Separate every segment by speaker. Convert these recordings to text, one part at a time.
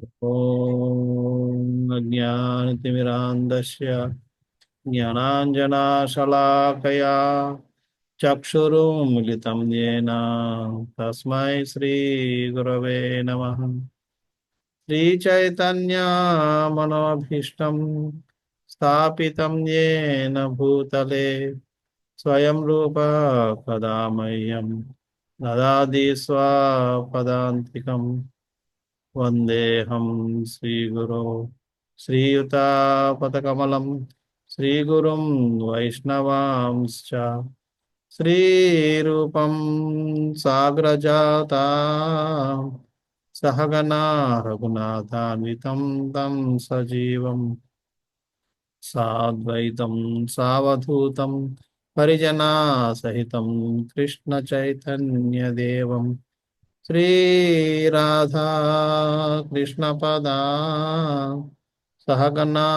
Speaker 1: ॐ अज्ञानतिमिरान्धस्य ज्ञानाञ्जनाशलाकया चक्षुरुन्मिलितं येन तस्मै श्रीगुरवे नमः। श्रीचैतन्यमनोभीष्टं स्थापितं येन भूतले स्वयं रूप कदा मह्यं ददाति स्वपदान्तिकम्। वन्देऽहं श्रीगुरो श्रीयुतापदकमलं श्रीगुरुं वैष्णवांश्च श्रीरूपं साग्रजाता सहगना रघुनाथान्वितं तं सजीवं साद्वैतं सावधूतं परिजनासहितं कृष्णचैतन्यदेवं श्रीराधा कृष्णपदा सहगना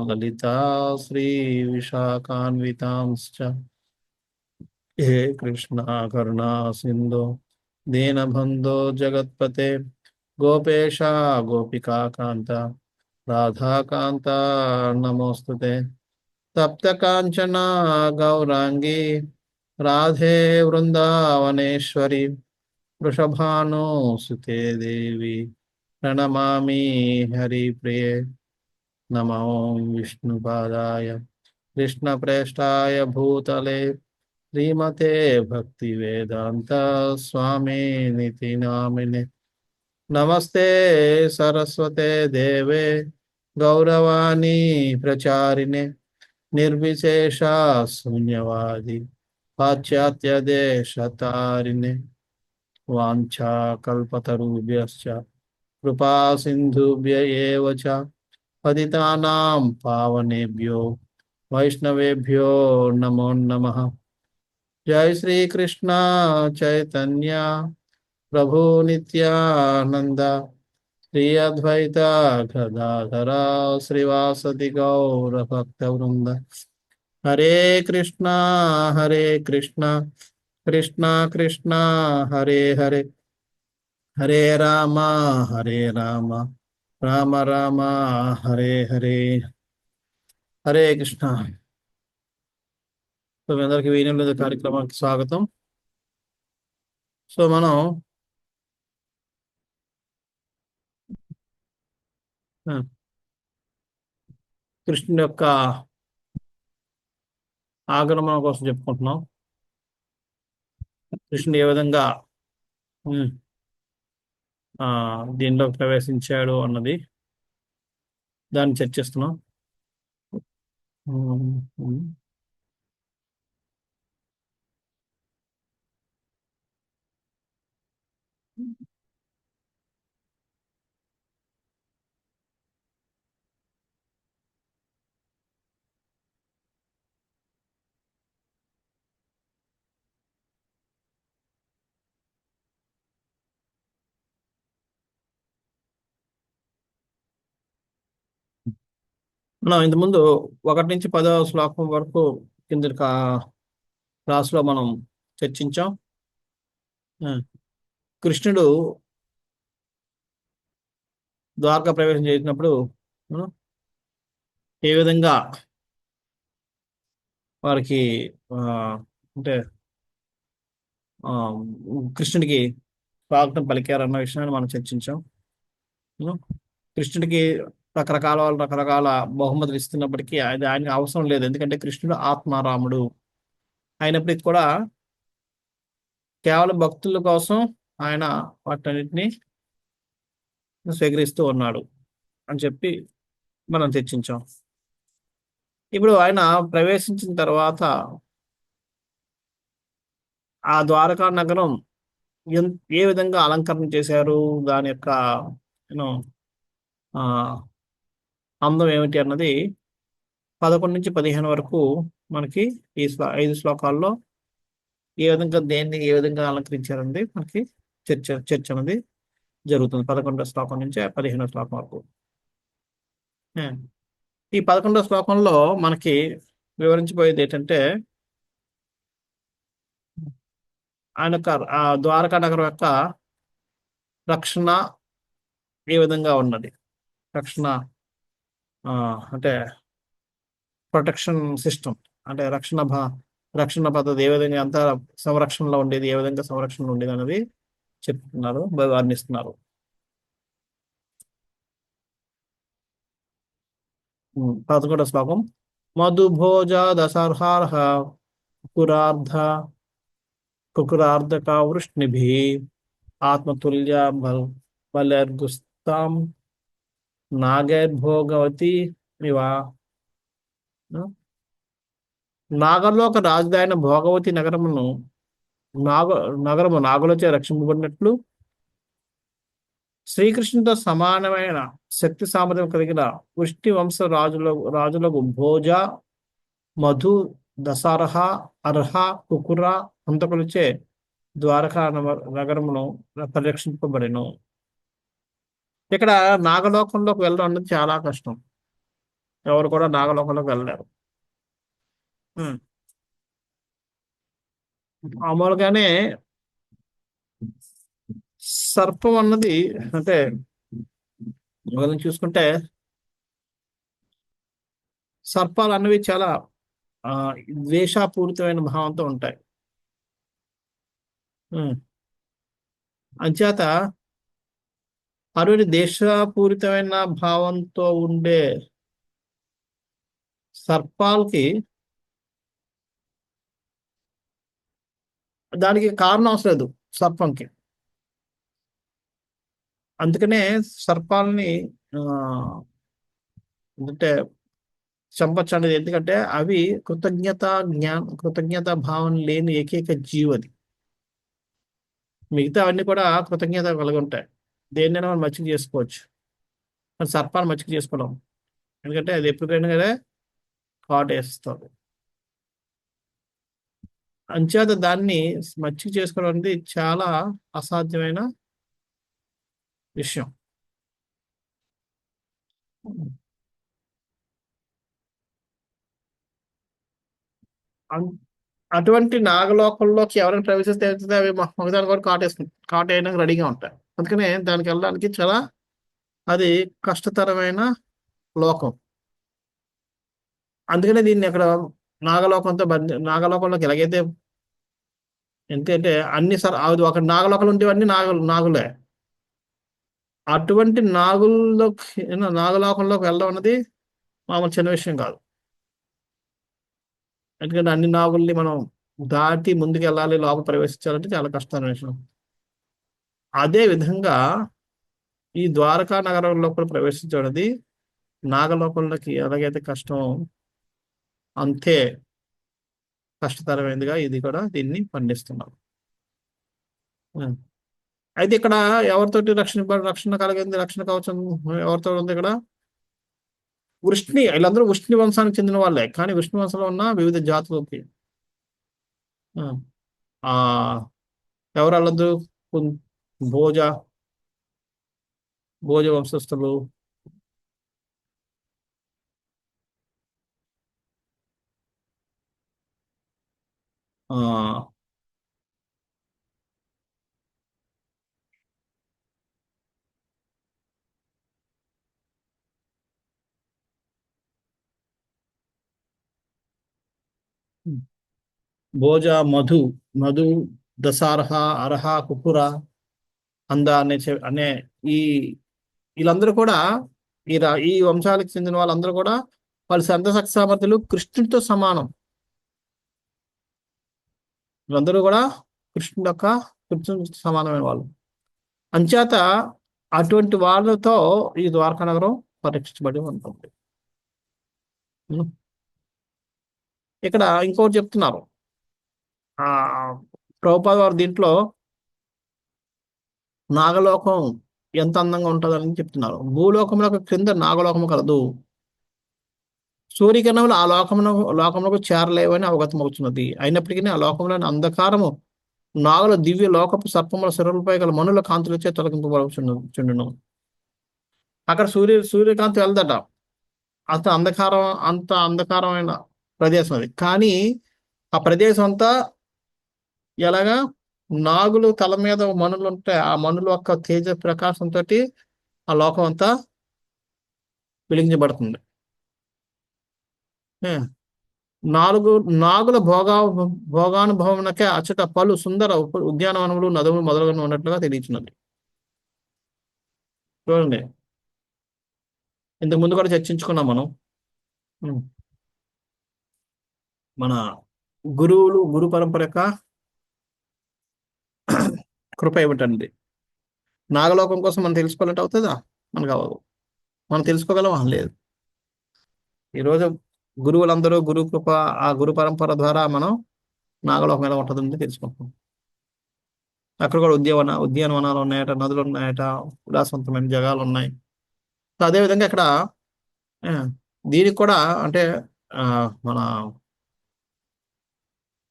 Speaker 1: ललिता श्रीविशाखान्वितांश्च हे कृष्णा करुणा सिन्धो दीनबन्धो जगत्पते गोपेशा गोपिका कान्ता राधाकान्ता नमोऽस्तुते तप्तकाञ्चना गौराङ्गी राधे वृन्दावनेश्वरी वृषभानुसुते देवी प्रणमामि हरिप्रिये नमो विष्णुपादाय कृष्णप्रेष्ठाय भूतले श्रीमते भक्तिवेदान्त स्वामिनिति नामिने नमस्ते सरस्वते देवे गौरवाणी प्रचारिणे निर्विशेषा शून्यवादी पाश्चात्यदेशतारिणे वाञ्छाकल्पतरुभ्यश्च कृपा सिन्धुभ्य एव च पतितानां पावनेभ्यो वैष्णवेभ्यो नमो नमः। जय श्री कृष्ण चैतन्य प्रभु नित्यानंद श्री अद्वैता गदाधरा श्रीवासदि गौर भक्तवृंद हरे कृष्णा कृष्णा कृष्णा हरे हरे हरे राम राम राम हरे हरे హరే కృష్ణ. సో మీ అందరికీ వీణుల కార్యక్రమానికి స్వాగతం. సో మనం కృష్ణుడి యొక్క ఆగమనం కోసం చెప్పుకుంటున్నాం. కృష్ణుడు ఏ విధంగా దీనిలో ప్రవేశించాడు అన్నది దాన్ని చర్చిస్తున్నాం. మనం ఇంతకుముందు 1 నుంచి 10వ శ్లోకం వరకు కింద క్లాసులో మనం చర్చించాం. కృష్ణుడు ద్వారకా ప్రవేశం చేసినప్పుడు ఏ విధంగా వారికి అంటే కృష్ణుడికి స్వాగతం పలికారన్న విషయాన్ని మనం చర్చించాం. కృష్ణుడికి రకరకాల బహుమతులు ఇస్తున్నప్పటికీ అది ఆయనకి అవసరం లేదు, ఎందుకంటే కృష్ణుడు ఆత్మారాముడు అయినప్పటికీ కూడా కేవలం భక్తుల కోసం ఆయన వాటన్నిటిని స్వీకరిస్తూ ఉన్నాడు అని చెప్పి మనం చర్చించాం. ఇప్పుడు ఆయన ప్రవేశించిన తర్వాత ఆ ద్వారకా నగరం ఏ విధంగా అలంకరణ చేశారు, దాని యొక్క అందం ఏమిటి అన్నది 11 నుంచి 15 వరకు మనకి ఈ 5 శ్లోకాల్లో ఏ విధంగా అలంకరించారన్నది మనకి చర్చ అనేది జరుగుతుంది. 11వ శ్లోకం నుంచి 15వ శ్లోకం వరకు. ఈ 11వ శ్లోకంలో మనకి వివరించబోయేది ఏంటంటే ఆయన యొక్క ద్వారకా నగరం యొక్క రక్షణ ఏ విధంగా ఉన్నది రక్షణ, అంటే ప్రొటెక్షన్ సిస్టమ్, అంటే రక్షణ పద్ధతి ఏ విధంగా అంత సంరక్షణలో ఉండేది, ఏ విధంగా సంరక్షణలో ఉండేది అనేది చెప్తున్నారు, వర్ణిస్తున్నారు. 11వ శ్లోకం. మధుభోజ దశర్హార్హ కుకురార్ధ కుకురార్ధక వృష్ణిభి ఆత్మతుల్య బలర్గుస్తాం నాగైర్భోగవతి ఇవ. నాగలోక రాజధాని భోగవతి నాగ నాగులచే రక్షింపబడినట్లు శ్రీకృష్ణుతో సమానమైన శక్తి సామర్థ్యం కలిగిన వృష్టి వంశ రాజులకు భోజ, మధు, దశరహ, అర్హ, కుకుర హంతకులచే ద్వారకా నగరమును పరిరక్షింపబడెను. ఇక్కడ నాగలోకంలోకి వెళ్ళడం అనేది చాలా కష్టం. ఎవరు కూడా నాగలోకంలోకి వెళ్ళలేరు. మామూలుగానే సర్పం అన్నది, అంటే మనం చూసుకుంటే సర్పాలు అన్నవి చాలా ద్వేషాపూరితమైన భావంతో ఉంటాయి. అంచేత అటువంటి దేశపూరితమైన భావంతో ఉండే సర్పాలకి దానికి కారణం అవసరం లేదు సర్పంకి. అందుకనే సర్పాలని అంటే చంపచ్చు అనేది. ఎందుకంటే అవి కృతజ్ఞత భావం లేని ఏకైక జీవది. మిగతా అవన్నీ కూడా కృతజ్ఞత కలిగి ఉంటాయి. దేన్నైనా మనం మచ్చిక చేసుకోవచ్చు, కానీ సర్పాన్ని మచ్చిక చేసుకోవడం, ఎందుకంటే అది ఎప్పటికైనా కదా కాటేస్తుంది. అంచేత దాన్ని మచ్చిక చేసుకోవడం అనేది చాలా అసాధ్యమైన విషయం. అటువంటి నాగలోకంలోకి ఎవరైనా ప్రవేశిస్తే అవి మగదాని కూడా కాటేయడానికి రెడీగా ఉంటాయి. అందుకనే దానికి వెళ్ళడానికి చాలా అది కష్టతరమైన లోకం. అందుకనే దీన్ని అక్కడ నాగలోకంలోకి ఎలాగైతే, ఎందుకంటే అన్ని అక్కడ నాగలోకాలు ఉండేవన్నీ నాగులే. అటువంటి నాగలోకంలోకి వెళ్ళడం అన్నది మామూలు చిన్న విషయం కాదు. ఎందుకంటే అన్ని నాగుల్ని మనం దాటి ముందుకు వెళ్ళాలి, లోపల ప్రవేశించాలంటే చాలా కష్టమైన విషయం. అదే విధంగా ఈ ద్వారకా నగరం లోపల ప్రవేశించడానికి నాగలోకంలోకి ఎలాగైతే కష్టం, అంతే కష్టతరమైనదిగా ఇది కూడా దీన్ని పండిస్తున్నారు. అయితే ఇక్కడ ఎవరితోటి రక్షణ కలిగింది, రక్షణ కవచం ఎవరితో ఉంది ఇక్కడ? వీళ్ళందరూ వృష్ణి వంశానికి చెందిన వాళ్ళే, కానీ వృష్ణి వంశంలో ఉన్న వివిధ జాతులకి ఎవరు వాళ్ళందరూ భోజ వంశస్థులు, భోజ, మధు, దశార్హ, అర్హ, కుకుర, అంద అనే ఈ వీళ్ళందరూ కూడా ఈ వంశాలకు చెందిన వాళ్ళందరూ కూడా వాళ్ళ శక్తి సామర్థ్యాలు కృష్ణుడితో సమానం. వీళ్ళందరూ కూడా కృష్ణుడితో సమానమైన వాళ్ళు. అంచేత అటువంటి వాళ్ళతో ఈ ద్వారకా నగరం పరీక్షించబడి ఉంటుంది. ఇక్కడ ఇంకోటి చెప్తున్నారు, ప్రభుపాద వారు దీంట్లో నాగలోకం ఎంత అందంగా ఉంటుందని చెప్తున్నారు. భూలోకంలో క్రింద నాగలోకము కలదు, సూర్యకిరణములు ఆ లోకములకు చేరలేవని అవగతం అవుతున్నది. అయినప్పటికీ ఆ లోకంలోని అంధకారము నాగుల దివ్య లోకపు సర్పముల శిరలపై గల మనుల కాంతులచే తొలగింపబడుచుండును. అక్కడ సూర్యకాంతి వెళ్దట. అంత అంధకారమైన ప్రదేశం అది. కానీ ఆ ప్రదేశం అంతా ఎలాగా నాగులు తల మీద మనులు ఉంటే ఆ మనుల యొక్క తేజ ప్రకాశంతో ఆ లోకం అంతా వెలిగించబడుతుంది. ఏ, నాలుగు నాగుల భోగానుభవమునకే అచ్చట పలు సుందర ఉద్యానవనములు నదులు మొదలుగా ఉన్నట్లుగా తెలియచున్నది. చూడండి, ఇంతకు ముందు కూడా చర్చించుకున్నాం మనం. ఉం. మన గురు పరంపర యొక్క కృప ఏమిటండి? నాగలోకం కోసం మనం తెలుసుకోవాలంటే అవుతుందా? మనకు అవ్వదు. మనం తెలుసుకోగలమా? లేదు. ఈరోజు గురువులందరూ గురు కృప, ఆ గురు పరంపర ద్వారా మనం నాగలోకం ఎలా ఉంటుందని తెలుసుకుంటాం. అక్కడ కూడా ఉద్యానవనాలు ఉన్నాయట, నదులు ఉన్నాయట, ఉల్లాసవంతమైన జగాలు ఉన్నాయి. సో అదేవిధంగా ఇక్కడ ఆ, దీనికి కూడా అంటే ఆ, మన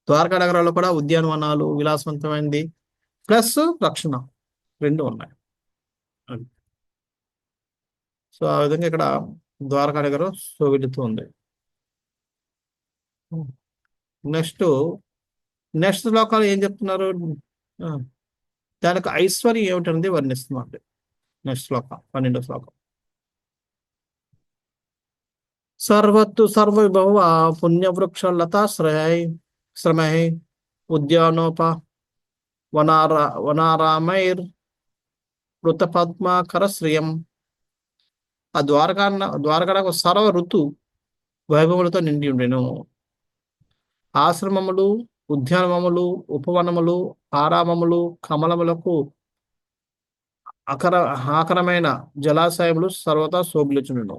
Speaker 1: ద్వారకా నగరంలో కూడా ఉద్యానవనాలు, విలాసవంతమైనది ప్లస్ రక్షణ రెండు ఉన్నాయి. అది. సో ఆ విధంగా ఇక్కడ ద్వారకా నగరం శోభిల్లుతూ ఉంది. నెక్స్ట్ నెక్స్ట్ శ్లోకాలు ఏం చెప్తున్నారు? ఆ, దానికి ఐశ్వర్యం ఏమిటనేది వర్ణిస్తున్నారు. నెక్స్ట్ శ్లోకం 12వ శ్లోకం. సర్వత్తు సర్వవిభవ పుణ్యవృక్ష లతాశ్రయై శ్రమై ఉద్యానోప వనారామైర్ వృతపద్మాకరశ్రియం. ఆ ద్వారకా సర్వ ఋతు వైభవములతో నిండి ఉండెను. ఆశ్రమములు, ఉద్యానవములు, ఉపవనములు, ఆరామములు, కమలములకు ఆకరమైన జలాశయములు సర్వతా శోభిల్లుచుండును.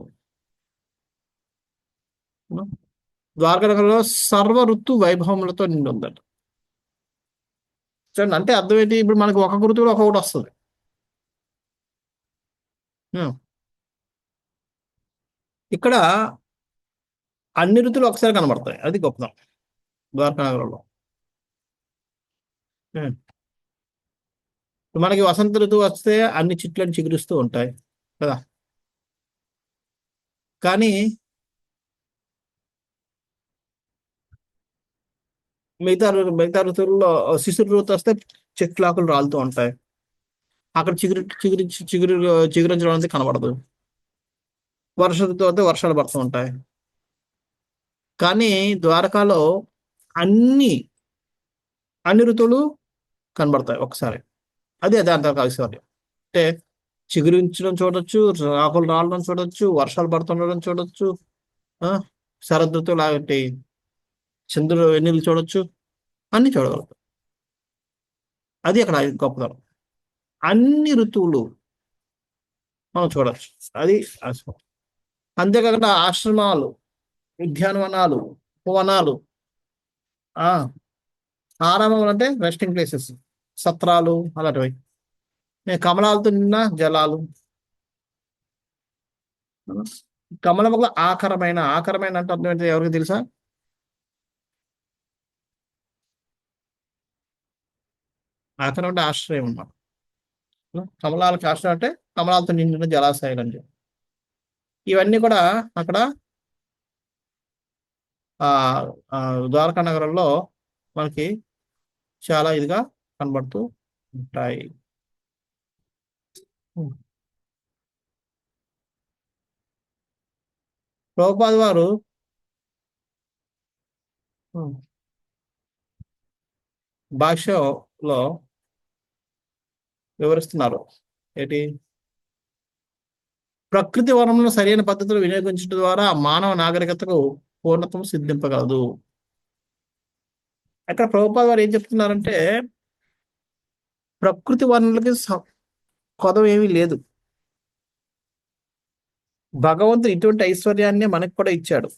Speaker 1: ద్వారకా నగరంలో సర్వ ఋతు వైభవములతో నిండి ఉందట. చూడండి, అంటే అర్థం ఏంటి? ఇప్పుడు మనకి ఒక ఋతువులో ఒక్కొక్కటి వస్తుంది. ఇక్కడ అన్ని ఋతువులు ఒకసారి కనబడతాయి. అది గొప్పదనం ద్వారకా నగరంలో. మనకి వసంత ఋతువు వస్తే అన్ని చెట్లను చిగురిస్తూ ఉంటాయి కదా. కానీ మిగతా ఋతువుల్లో శిశిర ఋతువు వస్తే చెట్లు ఆకులు రాలుతూ ఉంటాయి. అక్కడ చిగురించడం అనేది కనబడదు. వర్ష ఋతువు అయితే వర్షాలు పడుతూ ఉంటాయి. కానీ ద్వారకాలో అన్ని అన్ని ఋతువులు కనబడతాయి ఒకసారి. అదే దాని తర్వాత ఐశ్వర్యం. అంటే చిగురించడం చూడొచ్చు, ఆకులు రాలడం చూడొచ్చు, వర్షాలు పడుతుండడం చూడొచ్చు, శరదృతువు లాంటి చంద్రుడు వెన్నెలు చూడొచ్చు, అన్ని చూడగలుగుతాం. అది అక్కడ గొప్పదనం. అన్ని ఋతువులు మనం చూడొచ్చు. అది అంతేకాకుండా ఆశ్రమాలు, ఉద్యానవనాలు, ఉపవనాలు, ఆరామములు అంటే రెస్టింగ్ ప్లేసెస్, సత్రాలు అలాంటివి, కమలాలతో నిన్న జలాలు. కమలముల ఆకరమైన అంటే అర్థం ఏంటి? ఎవరికి తెలుసా? ఆకరం అంటే ఆశ్రయం అన్నమాట. కమలాలకు ఆశ్రయం అంటే కమలాలతో నిండిన జలాశయాలు అని చెప్పి. ఇవన్నీ కూడా అక్కడ ద్వారకా నగరంలో మనకి చాలా ఇదిగా కనబడుతూ ఉంటాయి. ప్రభుపాద వారు భాష్యంలో వివరిస్తున్నారు ఏంటి? ప్రకృతి వనములను సరైన పద్ధతిలో వినియోగించడం ద్వారా మానవ నాగరికతకు పూర్ణత్వం సిద్ధింపగలదు. అక్కడ ప్రభుపాద వారు ఏం చెప్తున్నారంటే ప్రకృతి వనరులకి కొదవ ఏమీ లేదు. భగవంతుడు ఇటువంటి ఐశ్వర్యాన్ని మనకు కూడా ఇచ్చాడు.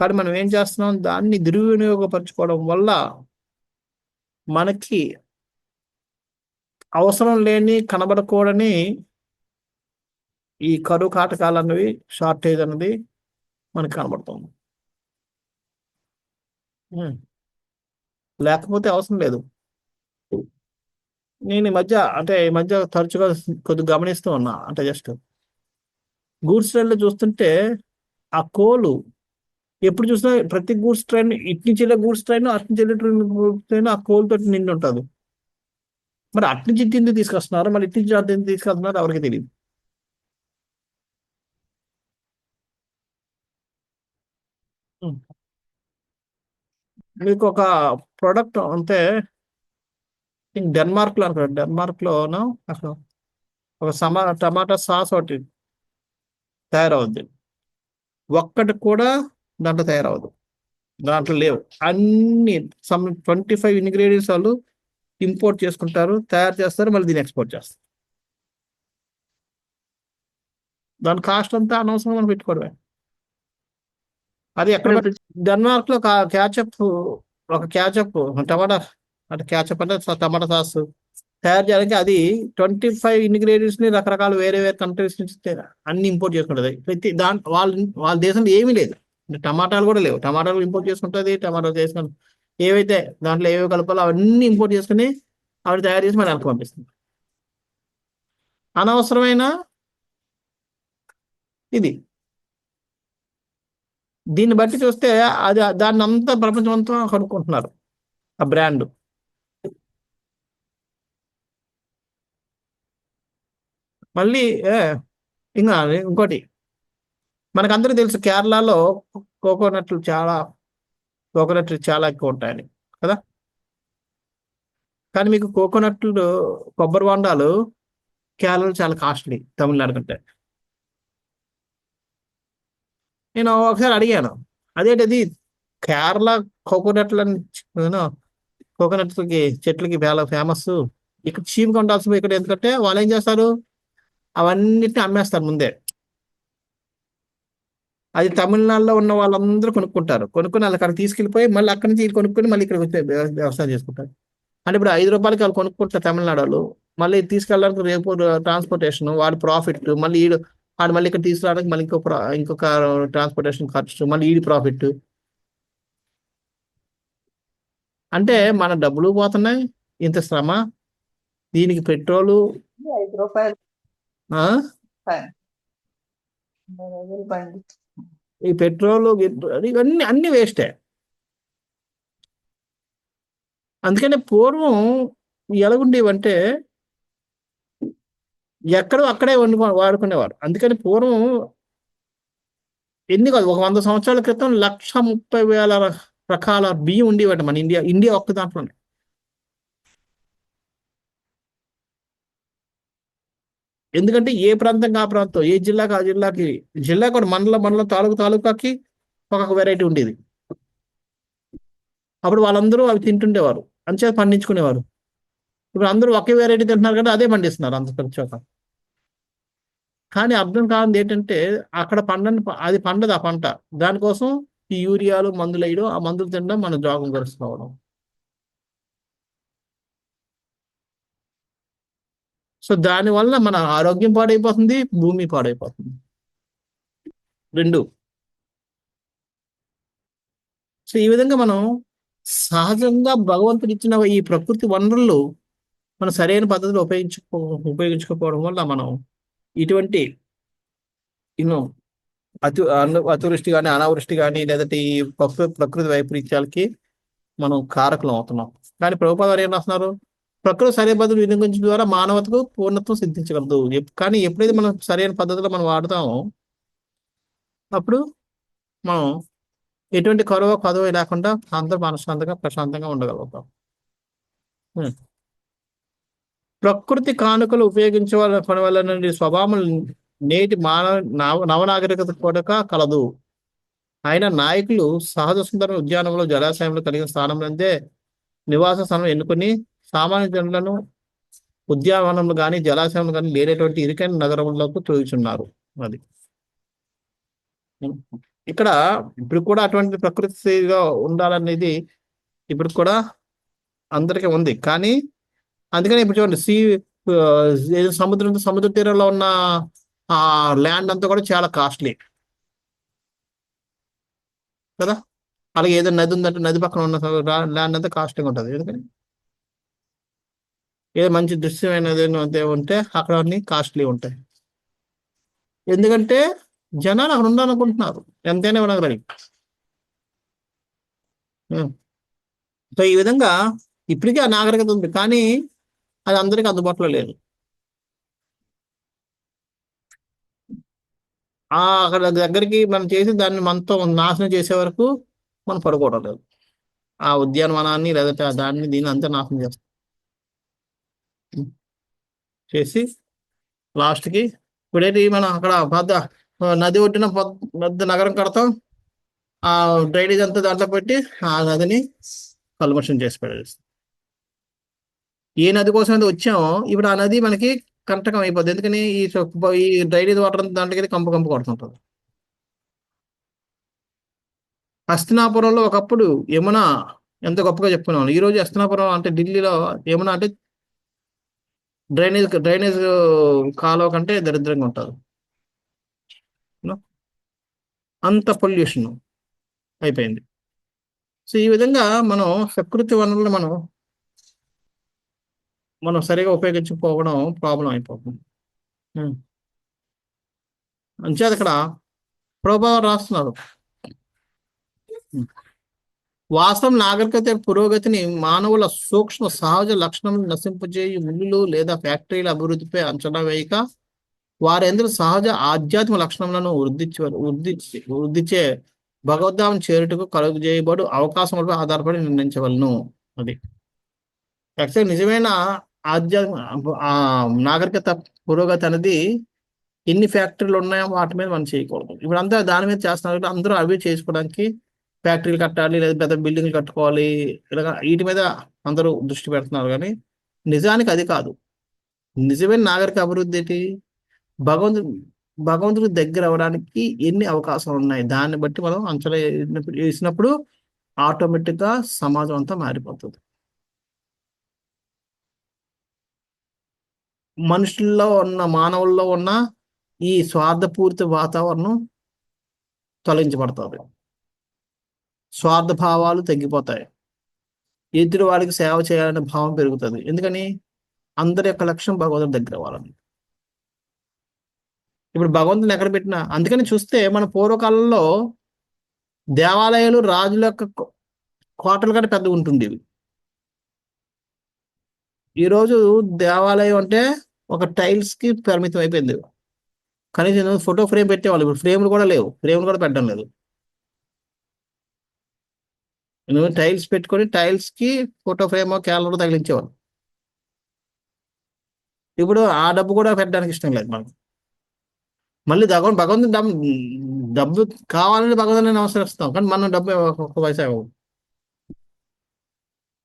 Speaker 1: కానీ మనం ఏం చేస్తున్నాం? దాన్ని దుర్వినియోగపరచుకోవడం వల్ల మనకి అవసరం లేని, కనబడకూడని ఈ కరువు కాటకాలు అన్నవి, షార్టేజ్ అన్నది మనకి కనబడుతుంది. లేకపోతే అవసరం లేదు. నేను ఈ మధ్య తరచుగా కొద్దిగా గమనిస్తూ ఉన్నా. అంటే జస్ట్ గూడ్స్ ట్రైన్లో చూస్తుంటే ఆ కోలు ఎప్పుడు చూసినా ప్రతి గూడ్స్ ట్రైన్, ఇటు నుంచి వెళ్ళే గూడ్స్ ట్రైన్, అటు నుంచి వెళ్ళే ట్రైన్, ఆ కోలుతో నిండి ఉంటుంది. మరి అట్నుంచి ఇటు ఎందుకు తీసుకొస్తున్నారు, మరి ఇటు నుంచి అటు ఎందుకు తీసుకెళ్తున్నారు ఎవరికి తెలియదు. మీకు ఒక ప్రోడక్ట్ అంటే డెన్మార్క్ లో అనుకోండి, డెన్మార్క్ లోనో అసలు ఒక టమాటా సాస్ ఒకటి తయారవుద్ది, ఒక్కటి కూడా దాంట్లో తయారవదు, దాంట్లో లేవు. అన్ని 25 ఇంగ్రీడియంట్స్ వాళ్ళు ఇంపోర్ట్ చేసుకుంటారు, తయారు చేస్తారు, మళ్ళీ దీన్ని ఎక్స్పోర్ట్ చేస్తారు. దాని కాస్ట్ అంతా అనవసరం మనం పెట్టుకోవడమే. అది ఎక్కడ డెన్మార్క్ లో క్యాచప్, ఒక క్యాచప్ టమాటా అంటే క్యాచప్ అంటే టమాటా సాస్ తయారు చేయడానికి అది 25 ఇంగ్రీడియంట్స్ ని రకరకాల వేరే వేరే కంట్రీస్ నుంచి అన్ని ఇంపోర్ట్ చేసుకుంటది. ప్రతి వాళ్ళ దేశంలో ఏమీ లేదు, అంటే టమాటాలు కూడా లేవు, టమాటాలు ఇంపోర్ట్ చేసుకుంటుంది, టమాటాలు చేసుకుని ఏవైతే దాంట్లో ఏవో కలపాలో అవన్నీ ఇంపోర్ట్ చేసుకుని ఆవిడ తయారు చేసి మన వెనక్కి పంపిస్తుంది. అనవసరమైన ఇది. దీన్ని బట్టి చూస్తే అది దాన్ని అంతా ప్రపంచం అంతా కనుక్కుంటున్నారు ఆ బ్రాండ్. మళ్ళీ ఇంకా ఇంకోటి మనకందరికీ తెలుసు, కేరళలో కోకోనట్లు చాలా కోకోనట్లు చాలా ఎక్కువ ఉంటాయని కదా. కానీ మీకు కోకోనట్లు కొబ్బరి బొండాలు కేరళలో చాలా కాస్ట్లీ తమిళనాడు కంటే. నేను ఒకసారి అడిగాను, అదేంటిది కేరళ కోకోనట్లు కోకోనట్లకి చెట్లకి చాలా ఫేమస్, ఇక్కడ చీప్గా ఉండాల్సి ఇక్కడ ఎందుకంటే వాళ్ళు ఏం చేస్తారు, అవన్నిటిని అమ్మేస్తారు ముందే. అది తమిళనాడులో ఉన్న వాళ్ళందరూ కొనుక్కుంటారు, కొనుక్కుని వాళ్ళు అక్కడ తీసుకెళ్ళిపోయి మళ్ళీ అక్కడి నుంచి కొనుక్కొని మళ్ళీ ఇక్కడ వచ్చి వ్యవసాయం చేసుకుంటారు. అంటే ఇప్పుడు 5 రూపాయలకి వాళ్ళు కొనుక్కుంటారు తమిళనాడు వాళ్ళు, మళ్ళీ తీసుకెళ్ళడానికి రేపు ట్రాన్స్పోర్టేషన్ వాడి ప్రాఫిట్, మళ్ళీ వాడు మళ్ళీ ఇక్కడ తీసుకురావడానికి మళ్ళీ ఇంకొక ట్రాన్స్పోర్టేషన్ ఖర్చు, మళ్ళీ ప్రాఫిట్. అంటే మన డబ్బులు పోతున్నాయి, ఇంత శ్రమ, దీనికి పెట్రోలు
Speaker 2: 5 రూపాయలు
Speaker 1: ఈ పెట్రోలు ఇవన్నీ అన్ని వేస్టే. అందుకనే పూర్వం ఎలాగుండేవంటే ఎక్కడో అక్కడే వాడుకునేవారు. అందుకని పూర్వం ఎన్ని కాదు, ఒక 100 సంవత్సరాల క్రితం 1,30,000 రకాల బియ్యం ఉండేవాట మన ఇండియా ఒక్క దాంట్లోనే. ఎందుకంటే ఏ ప్రాంతంగా ఆ ప్రాంతం, ఏ జిల్లాకి ఆ జిల్లా కూడా మండలం తాలూకాకి ఒక్కొక్క వెరైటీ ఉండేది. అప్పుడు వాళ్ళందరూ అవి తింటుండేవారు, అంచేత పండించుకునేవారు. ఇప్పుడు అందరూ ఒకే వెరైటీ తింటున్నారు కదా, అదే పండిస్తున్నారు అంత ప్రతి చోట. కానీ అర్థం కానిది ఏంటంటే అక్కడ అది పండదు ఆ పంట, దానికోసం ఈ యూరియాలు మందులు వేయడం, ఆ మందులు తినడం, మనం జాగం కలుసుకోవడం. సో దానివల్ల మన ఆరోగ్యం పాడైపోతుంది, భూమి పాడైపోతుంది, రెండు. సో ఈ విధంగా మనం సహజంగా భగవంతుడు ఇచ్చిన ఈ ప్రకృతి వనరులు మనం సరైన పద్ధతిలో ఉపయోగించుకోకపోవడం వల్ల మనం ఇటువంటి యూనో అతివృష్టి కానీ అనావృష్టి కానీ లేదంటే ఈ ప్రకృతి వైపరీత్యాలకి మనం కారకులం అవుతున్నాం. కానీ ప్రభుపాద వారు ఏం రాస్తున్నారు, ప్రకృతి సరైన పద్ధతి వినియోగించడం ద్వారా మానవతకు పూర్ణత్వం సిద్ధించగలదు. కానీ ఎప్పుడైతే మనం సరైన పద్ధతిలో మనం వాడతామో అప్పుడు మనం ఎటువంటి కదవ లేకుండా అందరూ మనశ్శాంతంగా ప్రశాంతంగా ఉండగలుగుతాం. ప్రకృతి కానుకలు ఉపయోగించవలన వల్ల స్వభావం నేటి నవనాగరికత కూడా కలదు. అయినా నాయకులు సహజ సుందర ఉద్యానంలో జలాశయంలో కలిగిన స్థానం నుండే నివాస స్థానం ఎన్నుకొని సామాన్య జనులను ఉద్యానవనంలో కానీ జలాశయంలో కానీ లేనటువంటి ఇరుకైన నగరంలోకి తోయుచున్నారు. అది ఇక్కడ ఇప్పుడు కూడా అటువంటి ప్రకృతిగా ఉండాలనేది ఇప్పుడు కూడా అందరికీ ఉంది. కానీ అందుకని ఇప్పుడు చూడండి, సముద్ర తీరంలో ఉన్న ఆ ల్యాండ్ అంతా కూడా చాలా కాస్ట్లీ కదా. అలాగే ఏదో నది ఉందంటే నది పక్కన ఉన్న ల్యాండ్ అంతా కాస్ట్లీగా ఉంటుంది. ఎందుకని ఏదో మంచి దృశ్యమైనది ఉంటే అక్కడ అన్ని కాస్ట్లీ ఉంటాయి. ఎందుకంటే జనాలు అక్కడ ఉండాలనుకుంటున్నారు, ఎంతైనా ఉండగలరు. సో ఈ విధంగా ఇప్పటికీ ఆ నాగరికత ఉంది. కానీ అది అందరికీ అందుబాటులో లేదు. అక్కడ దగ్గరికి మనం చేసి దాన్ని మనతో నాశనం చేసే వరకు మనం పడుకోవడం లేదు. ఆ ఉద్యానవనాన్ని లేదంటే ఆ దాన్ని దీన్ని అంతా నాశనం చేస్తాం చేసి లాస్ట్కి ఇప్పుడేంటి మనం అక్కడ పెద్ద నది ఒడ్డున పెద్ద నగరం కడతాం. ఆ డ్రైనేజ్ అంతా దాంట్లో పెట్టి ఆ నదిని కల్మషం చేసి పడేస్తాం. ఏ నది కోసం అయితే వచ్చామో ఇప్పుడు ఆ నది మనకి కంటకం అయిపోద్ది. ఎందుకని ఈ డ్రైనేజ్ వాటర్ అంతా దాంట్లోకి కంపు కంపు కొడుతుంటుంది. హస్తినాపురంలో ఒకప్పుడు యమున ఎంత గొప్పగా చెప్పుకున్నాం. ఈ రోజు హస్తినాపురం అంటే ఢిల్లీలో యమున అంటే డ్రైనేజ్ కాలువ కంటే దరిద్రంగా ఉంటుంది. అంత పొల్యూషన్ అయిపోయింది. సో ఈ విధంగా మనం ప్రకృతి వనరులు మనం సరిగా ఉపయోగించకపోవడం ప్రాబ్లం అయిపోతుంది. అంచేది అక్కడ ప్రభావం రాస్తున్నారు. వాస్తవం నాగరికత యొక్క పురోగతిని మానవుల సూక్ష్మ సహజ లక్షణం నశింపజేయు మిల్లులు లేదా ఫ్యాక్టరీల అభివృద్ధిపై అంచనా వేయక వారెందరూ సహజ ఆధ్యాత్మిక లక్షణములను వృద్ధిచే భగవద్ధామం చేరుటకు కలుగజేయబడు అవకాశములపై ఆధారపడి నిర్ణయించవలను. అది యాక్చువల్ నిజమైన ఆధ్యాత్మిక నాగరికత పురోగతి అనేది ఎన్ని ఫ్యాక్టరీలు ఉన్నాయో వాటి మీద మనం చేయకూడదు. ఇప్పుడు అంతా దాని మీద చేస్తున్నారు. అందరూ అవి చేసుకోవడానికి ఫ్యాక్టరీలు కట్టాలి లేదా పెద్ద బిల్డింగ్లు కట్టుకోవాలి ఇలాగ వీటి మీద అందరూ దృష్టి పెడుతున్నారు. కానీ నిజానికి అది కాదు. నిజమైన నాగరిక అభివృద్ధి ఏంటి? భగవంతుడు భగవంతుడికి దగ్గర అవ్వడానికి ఎన్ని అవకాశాలు ఉన్నాయి దాన్ని బట్టి మనం అంచనా వేసినప్పుడు ఆటోమేటిక్గా సమాజం అంతా మారిపోతుంది. మనుషుల్లో ఉన్న మానవుల్లో ఉన్న ఈ స్వార్థపూరిత వాతావరణం తొలగించబడుతుంది. స్వార్థ భావాలు తగ్గిపోతాయి. ఎదుటి వారికి సేవ చేయాలనే భావం పెరుగుతుంది. ఎందుకని? అందరి యొక్క లక్ష్యం భగవంతుడి దగ్గర అవ్వాలని. ఇప్పుడు భగవంతుని ఎక్కడ పెట్టినా అందుకని చూస్తే మన పూర్వకాలంలో దేవాలయాలు రాజుల యొక్క కోటలు కంటే పెద్దగా ఉంటుండేవి. ఈరోజు దేవాలయం అంటే ఒక టైల్స్ కి పరిమితం అయిపోయింది. కనీసం ఫోటో ఫ్రేమ్ పెట్టేవాళ్ళు ఇప్పుడు ఫ్రేమ్లు కూడా లేవు. ఫ్రేమ్లు కూడా పెట్టడం లేదు. నువ్వు టైల్స్ పెట్టుకొని టైల్స్ కి ఫోటో ఫ్రేమ్ క్యాలెండర్ తగిలించేవాళ్ళు. ఇప్పుడు ఆ డబ్బు కూడా పెట్టడానికి ఇష్టం లేదు మనకు. మళ్ళీ భగవంతుని డబ్బు కావాలని భగవంతుని నమస్కరిస్తాం కానీ మనం డబ్బు ఒక్క పైసా ఇవ్వము.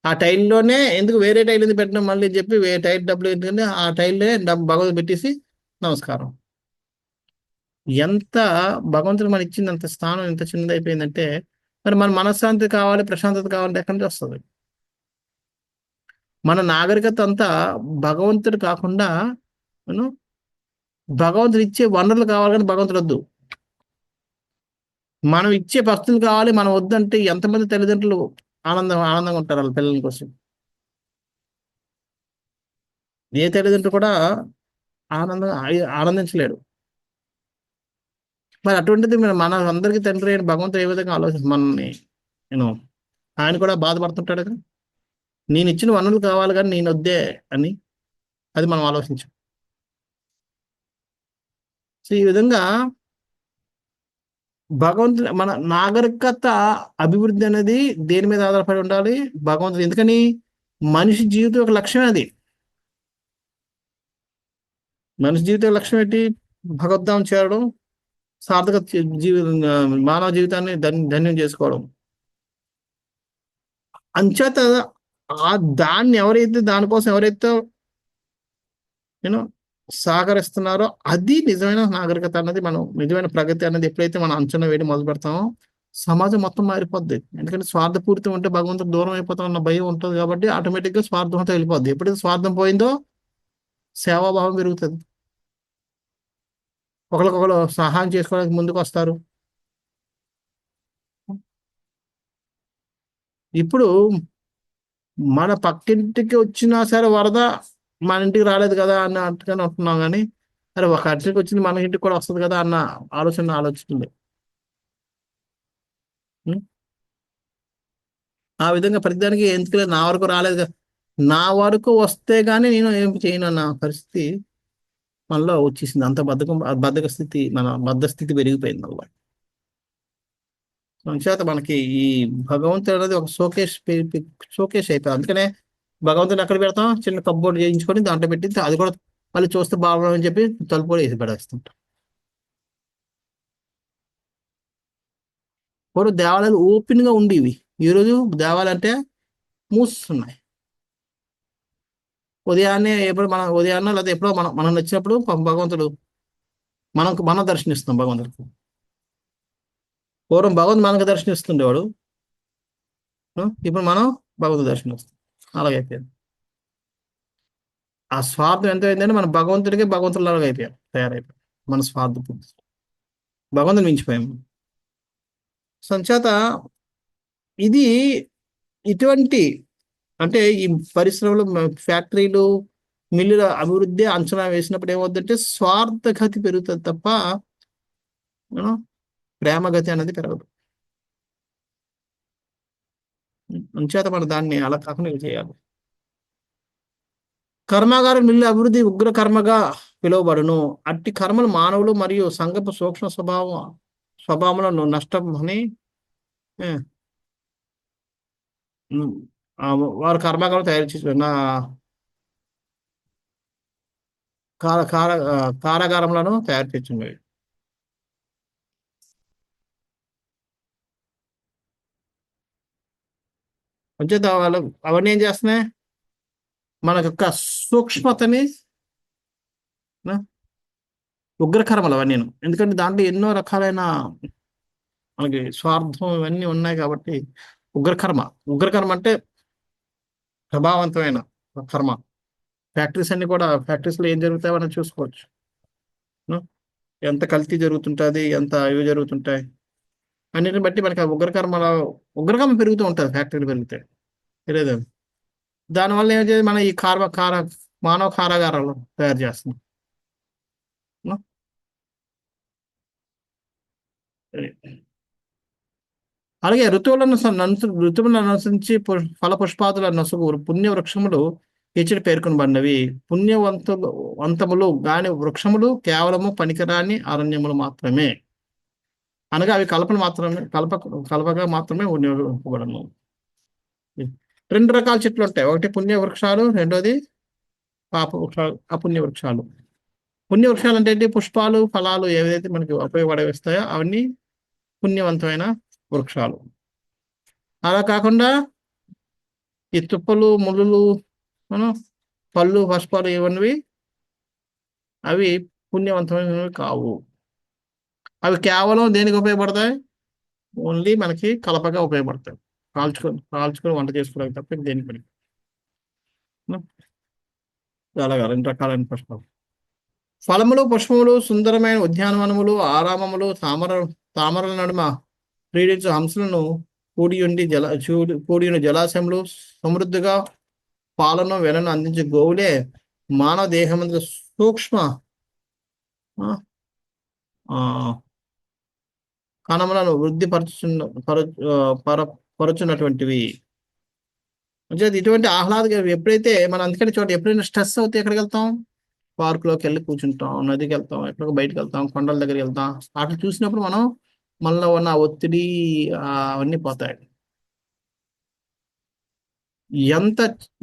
Speaker 1: ఆ టైల్లోనే ఎందుకు వేరే టైల్ ఎందుకు పెట్టినాం మళ్ళీ చెప్పి టైల్ డబ్బులు ఎందుకంటే ఆ టైల్లోనే డబ్బు భగవంతుడు పెట్టేసి నమస్కారం. ఎంత భగవంతుడు మనకి ఇచ్చిందంత స్థానం ఎంత చిన్నది అయిపోయిందంటే మరి మన మనశ్శాంతి కావాలి ప్రశాంతత కావాలంటే ఎక్కడి నుంచి వస్తుంది? మన నాగరికత అంతా భగవంతుడు కాకుండా మనం భగవంతుడు ఇచ్చే వనరులు కావాలి కానీ భగవంతుడు వద్దు. మనం ఇచ్చే భక్తులు కావాలి మనం వద్దంటే ఎంతమంది తల్లిదండ్రులు ఆనందంగా ఉంటారు వాళ్ళ పిల్లల కోసం. ఏ తల్లిదండ్రులు కూడా ఆనందించలేడు. మరి అటువంటిది మన అందరికీ తండ్రి అయిన భగవంతుడు ఏ విధంగా మనల్ని నేను ఆయన కూడా బాధపడుతుంటాడు కదా. నేను ఇచ్చిన వనరులు కావాలి కానీ నేను వద్దే అని అది మనం ఆలోచించాం. సో ఈ విధంగా భగవంతుడు మన నాగరికత అభివృద్ధి అనేది దేని మీద ఆధారపడి ఉండాలి? భగవంతుడు. ఎందుకని? మనిషి జీవితం యొక్క లక్ష్యం అది. మనిషి జీవిత లక్ష్యం ఏంటి? భగవద్ధామం చేరడం, సార్థక మానవ జీవితాన్ని ధన్యం చేసుకోవడం. అంచేత దాన్ని దానికోసం ఎవరైతే నేను సహకరిస్తున్నారో అది నిజమైన నాగరికత అన్నది మనం నిజమైన ప్రగతి అన్నది ఎప్పుడైతే మనం అంచనా వేయడం మొదలు పెడతామో సమాజం మొత్తం మారిపోద్ది. ఎందుకంటే స్వార్థపూరితం ఉంటే భగవంతుడు దూరం అయిపోతామన్న భయం ఉంటుంది కాబట్టి ఆటోమేటిక్గా స్వార్థంతో వెళ్ళిపోద్ది. ఎప్పుడైతే స్వార్థం పోయిందో సేవాభావం పెరుగుతుంది. ఒకరికొకరు సహాయం చేసుకోవడానికి ముందుకు వస్తారు. ఇప్పుడు మన పక్కింటికి వచ్చినా సరే వరద మన ఇంటికి రాలేదు కదా అన్నట్టుగానే ఉంటున్నాం. కానీ అరే ఒక ఇంటికి వచ్చింది మన ఇంటికి కూడా వస్తుంది కదా అన్న ఆలోచనలు. ఆ విధంగా ప్రతిదానికి ఎందుకు నా వరకు రాలేదు కదా నా వరకు వస్తే గానీ నేను ఏం చేయను అన్న పరిస్థితి మనలో వచ్చేసింది. అంత బద్ధక స్థితి, మన బద్ధ స్థితి పెరిగిపోయింది అన్నమాట. చేత మనకి ఈ భగవంతుడు అనేది ఒక షోకేస్ అయిపోయింది. అందుకనే భగవంతుని ఎక్కడ పెడతాం, చిన్న కప్బోర్డ్ చేయించుకొని దాంట్లో పెట్టి అది కూడా మళ్ళీ చూస్తే బాగుందని చెప్పి తలుపు కూడా వేసి పడేస్తుంటాం. పూర్వం దేవాలయాలు ఓపెన్ గా ఉండేవి. ఈరోజు దేవాలయాలు అంటే మూస్తున్నాయి. ఉదయాన్నే ఎప్పుడు మనం ఉదయాన్నే లేదా ఎప్పుడో మనం మనం నచ్చినప్పుడు భగవంతుడు మనం దర్శనిస్తాం భగవంతుడికి. పూర్వం భగవంతుడు మనకు దర్శనిస్తుండేవాడు. ఇప్పుడు మనం భగవంతుడు దర్శనిస్తాం. అలాగైపోయింది. ఆ స్వార్థం ఎంత అయిందంటే మన భగవంతుడిలాగా అయిపోయాం, తయారైపోయాం. మన స్వార్థ బుద్ధి భగవంతుని మించిపోయాం. సంచేత ఇది ఇటువంటి అంటే ఈ పరిశ్రమలు, ఫ్యాక్టరీలు, మిల్లుల అభివృద్ధి అంచనా వేసినప్పుడు ఏమవుతుందంటే స్వార్థగతి పెరుగుతుంది తప్ప ప్రేమగతి అనేది పెరగదు. అంచేత మనం దాన్ని అలా కాకుండా చేయాలి. కర్మాగార మిల్లు అభివృద్ధి ఉగ్ర కర్మగా పిలువబడును. అట్టి కర్మలు మానవులు మరియు సంఘపు సూక్ష్మ స్వభావములను నష్టం అని ఏ, ఉమ్, ఆ, వారు కర్మాగారం తయారు చేసి కార కార కారాగారములను తయారు చేసినవి. అంచేత వాళ్ళు అవన్నీ ఏం చేస్తున్నాయి, మన యొక్క సూక్ష్మతని ఉగ్రకర్మలు అవన్నీ. ఎందుకంటే దాంట్లో ఎన్నో రకాలైన మనకి స్వార్థం ఇవన్నీ ఉన్నాయి కాబట్టి ఉగ్రకర్మ. ఉగ్రకర్మ అంటే ప్రభావవంతమైన కర్మ. ఫ్యాక్టరీస్ అన్ని కూడా, ఫ్యాక్టరీస్లో ఏం జరుగుతాయో మనం చూసుకోవచ్చు. ఉం? ఎంత కల్తీ జరుగుతుంటుంది, ఎంత ఇవి జరుగుతుంటాయి అన్నిటిని బట్టి మనకి ఆ ఉగ్రకర్మ పెరుగుతూ ఉంటుంది ఫ్యాక్టరీలు పెరిగితే. తెలియదు. దానివల్ల ఏం చేయాలి, మన ఈ మానవ కారాగారాలు తయారు చేస్తున్నాం. ఉం? అలాగే ఋతువులను అనుసరించి ఫల పుష్పాదుల నొసగు పుణ్య వృక్షములు ఇచ్చటి పేర్కొనబడినవి. వంతములు గాని వృక్షములు కేవలము పనికిరాని అరణ్యములు మాత్రమే. అనగా అవి కలపగా మాత్రమే వినియోగింపబడను. రెండు రకాల చెట్లు ఉంటాయి. ఒకటి పుణ్య వృక్షాలు, రెండోది పాప వృక్షాలు, అపుణ్య వృక్షాలు. పుణ్య వృక్షాలు అంటే ఏంటి, పుష్పాలు ఫలాలు ఏవైతే మనకి ఉపయోగపడేస్తాయో అవన్నీ పుణ్యవంతమైన వృక్షాలు. అలా కాకుండా ఈ తుప్పలు, ముళ్ళులు, పళ్ళు, పుష్పాలు ఇవన్నీ అవి పుణ్యవంతమైనవి కావు. అవి కేవలం దేనికి ఉపయోగపడతాయి, ఓన్లీ మనకి కలపగా ఉపయోగపడతాయి. కాల్చుకొని వంట చేసుకోవడానికి తప్ప దేనికి పని. అలాగా రెండు రకాలైన పుష్పాలు. ఫలములు, పుష్పములు, సుందరమైన ఉద్యానవనములు, ఆరామములు, తామరల నడుమ క్రీడించు హంసలను, కూడి ఉన్న జలాశయములు, సమృద్ధిగా పాలను వెలను అందించే గోవులే మానవ దేహమందు సూక్ష్మ కణములను వృద్ధి పరచున్నటువంటివి. అంటే ఇటువంటి ఎప్పుడైతే మనం అందుకని ఎప్పుడైనా స్ట్రెస్ అవుతే ఎక్కడికి వెళ్తాం, పార్కులోకి వెళ్ళి కూర్చుంటాం, నదికి వెళ్తాం, ఎక్కడికో బయటకు వెళ్తాం, కొండల దగ్గరికి వెళ్తాం. అట్లా చూసినప్పుడు మనలో ఉన్న ఒత్తిడి అవన్నీ పోతాయి. ఎంత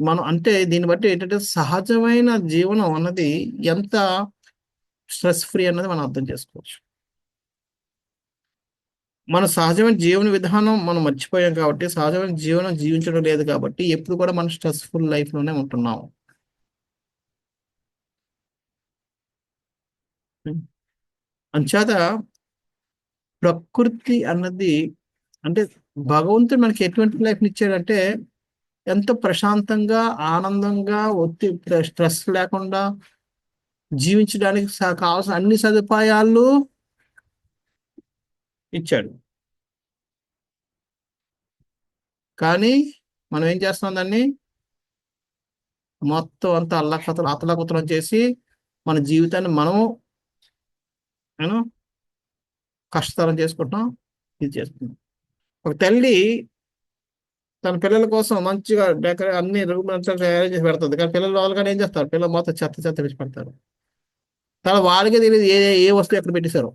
Speaker 1: మనం అంటే దీన్ని బట్టి ఏంటంటే సహజమైన జీవనం అన్నది ఎంత స్ట్రెస్ ఫ్రీ అన్నది మనం అర్థం చేసుకోవచ్చు. మన సహజమైన జీవన విధానం మనం మర్చిపోయాం కాబట్టి, సహజమైన జీవనం జీవించడం లేదు కాబట్టి ఎప్పుడు కూడా మనం స్ట్రెస్ఫుల్ లైఫ్ లోనే ఉంటున్నాం. అంచేత ప్రకృతి అన్నది అంటే భగవంతుడు మనకి ఎటువంటి లైఫ్ ఇచ్చాడంటే ఎంతో ప్రశాంతంగా, ఆనందంగా, స్ట్రెస్ లేకుండా జీవించడానికి కావాల్సిన అన్ని సదుపాయాలు ఇచ్చాడు. కానీ మనం ఏం చేస్తున్నాం, దాన్ని మొత్తం అంతా అతలాకుతలం చేసి మన జీవితాన్ని మనం కష్టతరం చేసుకుంటున్నాం, ఇది చేస్తున్నాం. ఒక తల్లి తన పిల్లల కోసం మంచిగా అన్ని రూమ్ అంతా తయారు చేసి పెడుతుంది. కానీ పిల్లలు వాళ్ళకని ఏం చేస్తారు, పిల్లలు మొత్తం చెత్త చెత్త వేసి పెడతారు. తర్వాత వాళ్ళకే తెలియదు ఏ ఏ వస్తువు ఎక్కడ పెట్టేశారు.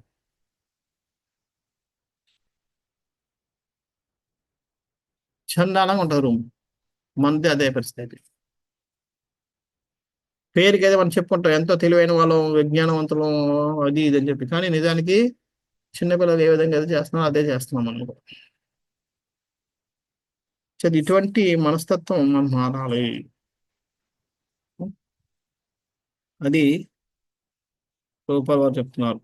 Speaker 1: చండాలంగా ఉంటుంది రూమ్. మనది అదే పరిస్థితి. పేరుకి ఏదో మనం చెప్పుకుంటాం ఎంతో తెలివైన వాళ్ళం, విజ్ఞానవంతులం, అది ఇది అని చెప్పి. కానీ నిజానికి చిన్నపిల్లలు ఏ విధంగా అయితే చేస్తున్నాం అదే చేస్తున్నాం మనం కూడా. సో ఇటువంటి మనస్తత్వం మనం మారాలి. అది రూపాల్ వారు చెప్తున్నారు.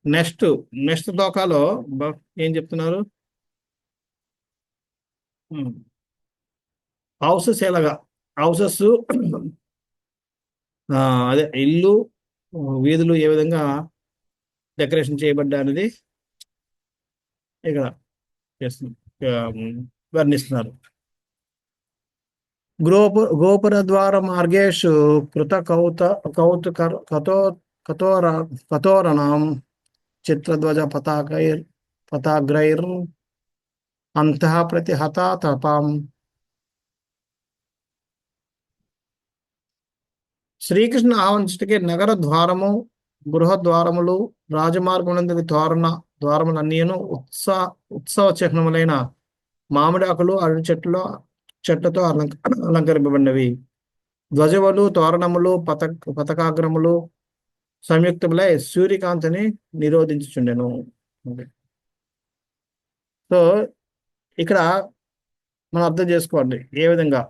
Speaker 1: నెక్స్ట్ నెక్స్ట్ దోకాలో ఏం చెప్తున్నారు, హౌసెస్ ఎలాగా, హౌసెస్ అదే ఇల్లు, వీధులు ఏ విధంగా డెకరేషన్ చేయబడ్డా అనేది ఇక్కడ చేస్తున్నారు, వర్ణిస్తున్నారు. గోపుర ద్వార మార్గేషు కృత కౌతుక కఠోర కఠోరణం చిత్రధ్వజ పతాగ్రైర్ అంతః ప్రతిహత తపాం. శ్రీకృష్ణ ఆహ్వానించటకే నగర ద్వారము, గృహద్వారములు, రాజమార్గమునందు ద్వారములన్నీను ఉత్సవ చిహ్నములైన మామిడాకులు, అరటి చెట్లతో అలంకరింపబడినవి. ధ్వజములు, తోరణములు, పతకాగ్రములు సంయుక్తములై సూర్యకాంతిని నిరోధించుచుండెను. సో ఇక్కడ మనం అర్థం చేసుకోండి ఏ విధంగా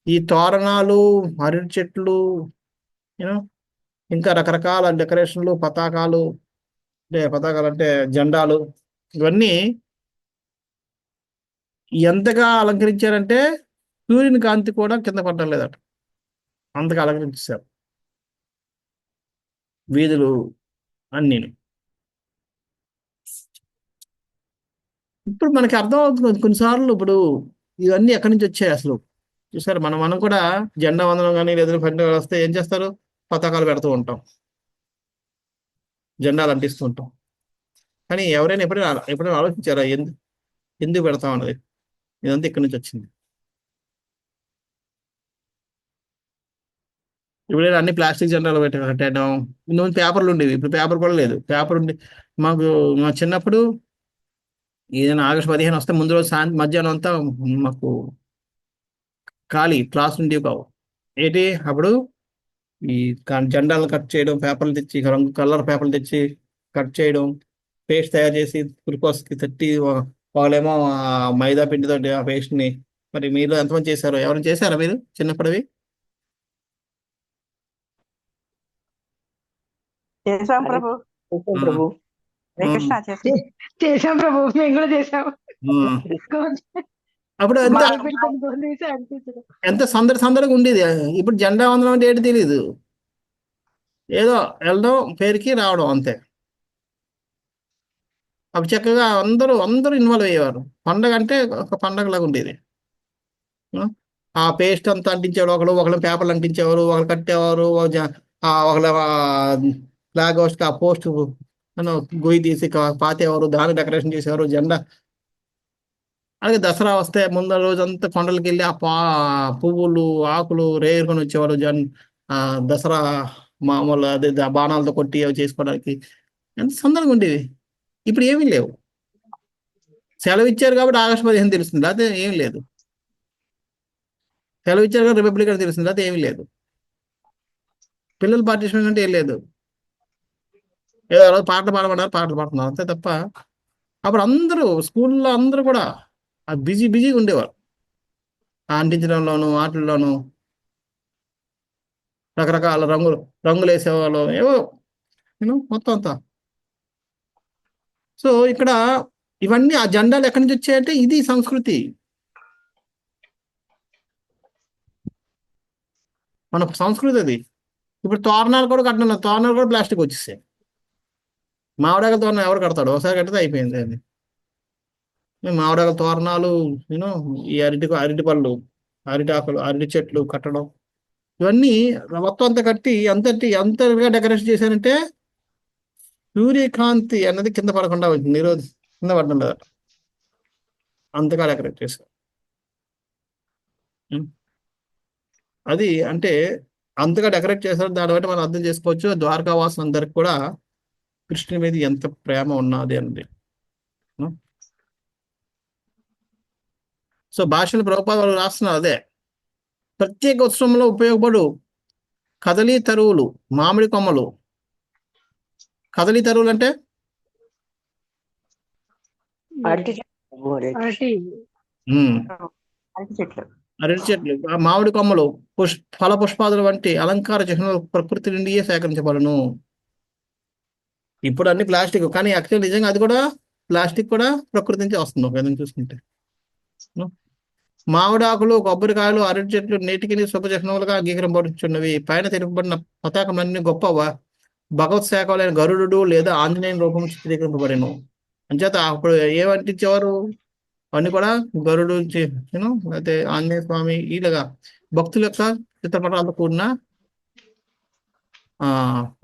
Speaker 1: ఈ తోరణాలు, అరటి చెట్లు, యూనో ఇంకా రకరకాల డెకరేషన్లు, పతాకాలు అంటే జెండాలు, ఇవన్నీ ఎంతగా అలంకరించారంటే సూర్యుని కాంతి కూడా కింద పడడం లేదట, అంతగా అలంకరించారు వీధులు అన్నీ. ఇప్పుడు మనకి అర్థం అవుతుంది కొన్నిసార్లు, ఇప్పుడు ఇవన్నీ ఎక్కడి నుంచి వచ్చాయి అసలు చూసారు. మనం కూడా జెండా వందనం కానీ లేదా పండుగ వస్తే ఏం చేస్తారు, పతాకాలు పెడుతూ ఉంటాం, జెండాలు అంటిస్తూ ఉంటాం. కానీ ఎవరైనా ఎప్పుడైనా ఆలోచించారా ఎందుకు పెడతాం అన్నది? ఇదంతా ఇక్కడి నుంచి వచ్చింది. ఇప్పుడు అన్ని ప్లాస్టిక్ జెండాలు కట్టేయడం. ఇంతకుముందు పేపర్లు ఉండేవి, ఇప్పుడు పేపర్ కూడా లేదు. పేపర్ ఉండి మా చిన్నప్పుడు ఏదైనా ఆగస్టు 15 వస్తే ముందు రోజు మధ్యాహ్నం అంతా మాకు ఖాళీ, క్లాస్ ఉండేవి కావు. ఏంటి అప్పుడు ఈ జెండాలను కట్ చేయడం, పేపర్లు తెచ్చి రంగు కలర్ పేపర్లు తెచ్చి కట్ చేయడం, పేస్ట్ తయారు చేసి గ్లూకోజ్కి తట్టి, వాళ్ళేమో మైదా పిండితో ఆ పేస్ట్ని. మరి మీరు ఎంతమంది చేశారో, ఎవరైనా చేశారా మీరు చిన్నప్పుడువి?
Speaker 2: చేసాం ప్రభు.
Speaker 3: ప్రభు
Speaker 2: కృష్ణ
Speaker 3: చేసాం ప్రభు, మేము కూడా చేసాం.
Speaker 1: అప్పుడు ఎంత సందడిగా ఉండేది. ఇప్పుడు జెండా వందనం అంటే ఏంటి తెలియదు, ఏదో వెళ్ళడం పేరుకి రావడం అంతే. అప్పుడు చక్కగా అందరూ ఇన్వాల్వ్ అయ్యేవారు. పండగ అంటే ఒక పండగలాగా ఉండేది. ఆ పేస్ట్ అంతా అంటించేవారు, ఒకళ్ళు పేపర్లు అంటించేవారు, ఒకళ్ళు కట్టేవారు, ఒకళ్ళ ఫ్లాగ్ హౌస్కి ఆ పోస్ట్ గొయ్యి తీసి పాతేవారు, దాన్ని డెకరేషన్ చేసేవారు జెండా. అలాగే దసరా వస్తే ముందు రోజంతా కొండలకి వెళ్ళి పువ్వులు, ఆకులు రేరుకొని వచ్చేవారు దసరా మామూలు అదే బాణాలతో కొట్టి అవి చేసుకోవడానికి. ఎంత సందర్భంగా ఉండేవి. ఇప్పుడు ఏమీ లేవు. సెలవు ఇచ్చారు కాబట్టి ఆగస్టు 15 తెలుస్తుంది, అదే ఏం లేదు. సెలవు ఇచ్చారు కాబట్టి రిపబ్లిక్ అని తెలుస్తుంది, అదే ఏమీ లేదు. పిల్లలు పార్టిసిపేషన్ అంటే ఏం లేదు. ఏదో పాటలు పాడుతున్నారు అంతే తప్ప. అప్పుడు అందరూ స్కూల్లో అందరూ కూడా బిజీగా ఉండేవారు, అంటించడంలోను, ఆటల్లోనూ, రకరకాల రంగులు వేసేవాళ్ళు, ఏవో మొత్తం అంతా. సో ఇక్కడ ఇవన్నీ ఆ జెండాలు ఎక్కడి నుంచి వచ్చాయంటే ఇది సంస్కృతి, మన సంస్కృతి అది. ఇప్పుడు తోరణాలు కూడా కట్టిన తోరణాలు కూడా ప్లాస్టిక్ వచ్చేసాయి. మామిడాకుల తోరణం ఎవరు కడతాడు, ఒకసారి కట్టితే అయిపోయింది అది. మామిడాకుల తోరణాలు, ఈ అరటి పళ్ళు, అరిటాకులు, అరటి చెట్లు కట్టడం, ఇవన్నీ మొత్తం అంతా కట్టి ఎంతగా డెకరేషన్ చేశారంటే సూర్యకాంతి అన్నది కింద పడకుండా నిరోధి కింద పడ్డం లేదా అంతగా డెకరేట్ చేశారు. ఉం. అది అంటే అంతగా డెకరేట్ చేశారు. దాన్ని బట్టి మనం అర్థం చేసుకోవచ్చు ద్వారకా వాసులందరికి కూడా కృష్ణుని మీద ఎంత ప్రేమ ఉన్నది అన్నది. ఉం. సో భాషలు ప్రభుపాద వాళ్ళు రాస్తున్నారు అదే. ప్రత్యేక ఉత్సవంలో ఉపయోగపడు కదలీ తరువులు, మామిడి కొమ్మలు. కదలీ తరువులు అంటే
Speaker 2: అరటి చెట్లు
Speaker 3: అరటి
Speaker 1: ఉం,
Speaker 2: అరటి చెట్లు
Speaker 1: అరటి చెట్లు, ఆ మామిడి కొమ్మలు, ఫల పుష్పాదులు వంటి అలంకార చిహ్నాలు ప్రకృతి నుండియే సేకరించబడును. ఇప్పుడు అన్ని ప్లాస్టిక్, కానీ యాక్చువల్ నిజంగా అది కూడా ప్లాస్టిక్ కూడా ప్రకృతి నుంచి వస్తుంది ఒక విధంగా చూసుకుంటే. ఉం. మామిడాకులు, కొబ్బరికాయలు, అరటి చెట్లు నేటికి శుభ చిహ్నములుగా అంగీకరింపబడుచున్నవి. పైన తెలుపబడిన పతాకమన్నీ గొప్ప భగవత్ శాఖలైన గరుడు లేదా ఆంజనేయుని రూపం చిత్రీకరింపబడెను. అంచేత అప్పుడు ఏమంటించేవారు అవన్నీ కూడా గరుడు లేకపోతే ఆంజనేయ స్వామి ఇలాగా భక్తుల యొక్క చిత్రపటాలతో కూడిన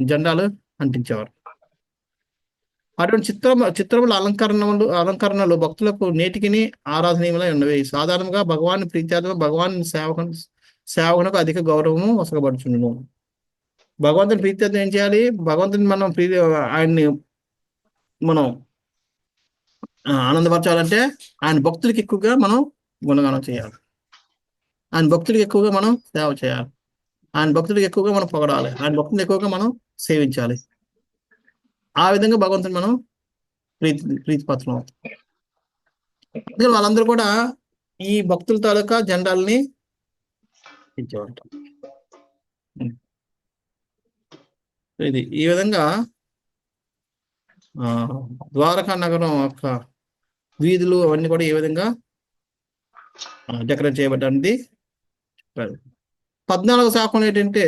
Speaker 1: జెండాలు అంటించేవారు. అటువంటి చిత్రముల అలంకరణలు భక్తులకు నేటికి ఆరాధనీయములై ఉన్నవి. సాధారణంగా భగవాన్ ప్రీత్యార్థం భగవాన్ సేవకునకు అధిక గౌరవము వసగబడుచుండును. భగవంతుని ప్రీత్యార్థం ఏం చేయాలి? భగవంతుని మనం ఆయన్ని మనం ఆనందపరచాలంటే ఆయన భక్తులకి ఎక్కువగా మనం గుణగానం చేయాలి. ఆయన భక్తులకి ఎక్కువగా మనం సేవ చేయాలి. ఆయన భక్తులకి ఎక్కువగా మనం పొగడాలి. ఆయన భక్తులు ఎక్కువగా మనం సేవించాలి. ఆ విధంగా భగవంతుని మనం ప్రీతిపాత్రం అవుతాం. వాళ్ళందరూ కూడా ఈ భక్తుల తాలూకా జెండాలని ఇచ్చేవారు. ఇది ఈ విధంగా ద్వారకా నగరం యొక్క వీధులు అవన్నీ కూడా ఏ విధంగా డెకరేట్ చేయబడ్డాది. 14వ శాఖం ఏంటంటే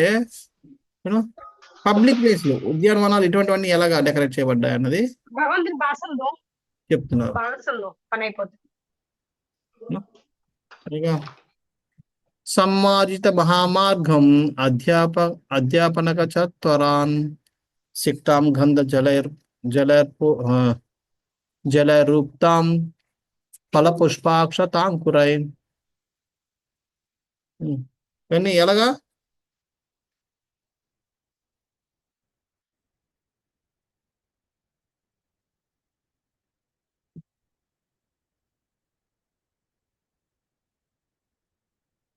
Speaker 1: పబ్లిక్ ప్లేస్లు, ఉద్యానవనాలు ఇటువంటివన్నీ ఎలాగా డెకరేట్ చేయబడ్డాయి అన్నది
Speaker 3: భగవంతుని భాషల్లో
Speaker 1: చెప్తున్నారు.
Speaker 3: పని అయిపోతుంది.
Speaker 1: సమ్మార్జిత మహామార్గం అధ్యాపనక త్వరాన్ సిక్తాం గంధ జలైరూప్తాం ఫల పుష్పాక్షతాంకురై. ఇవన్నీ ఎలాగా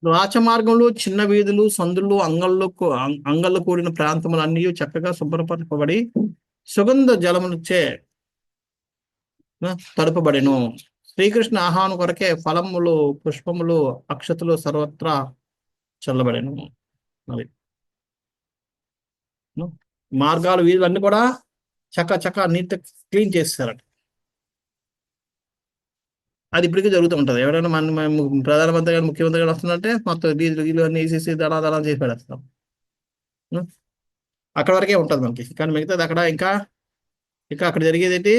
Speaker 1: రాచమార్గంలో చిన్న వీధులు, సందులు, అంగళ్ళు కూడిన ప్రాంతములన్నీ చక్కగా శుభ్రపరచబడి సుగంధ జలములచే తడుపబడిను. శ్రీకృష్ణ ఆహ్వానం కొరకే ఫలములు, పుష్పములు, అక్షతలు సర్వత్రా చల్లబడెను. అది మార్గాలు, వీధులు అన్ని కూడా చక్క నీట్ క్లీన్ చేస్తారట. అది ఇప్పటికీ జరుగుతూ ఉంటుంది. ఎవరైనా మన ప్రధానమంత్రి గారు, ముఖ్యమంత్రి గారు వస్తుందంటే మొత్తం వీధులు అన్ని వేసేసి దళాదళం చేసి పెడేస్తాం. అక్కడ వరకే ఉంటుంది మనకి. కానీ మిగతాది అక్కడ ఇంకా అక్కడ జరిగేది ఏంటి?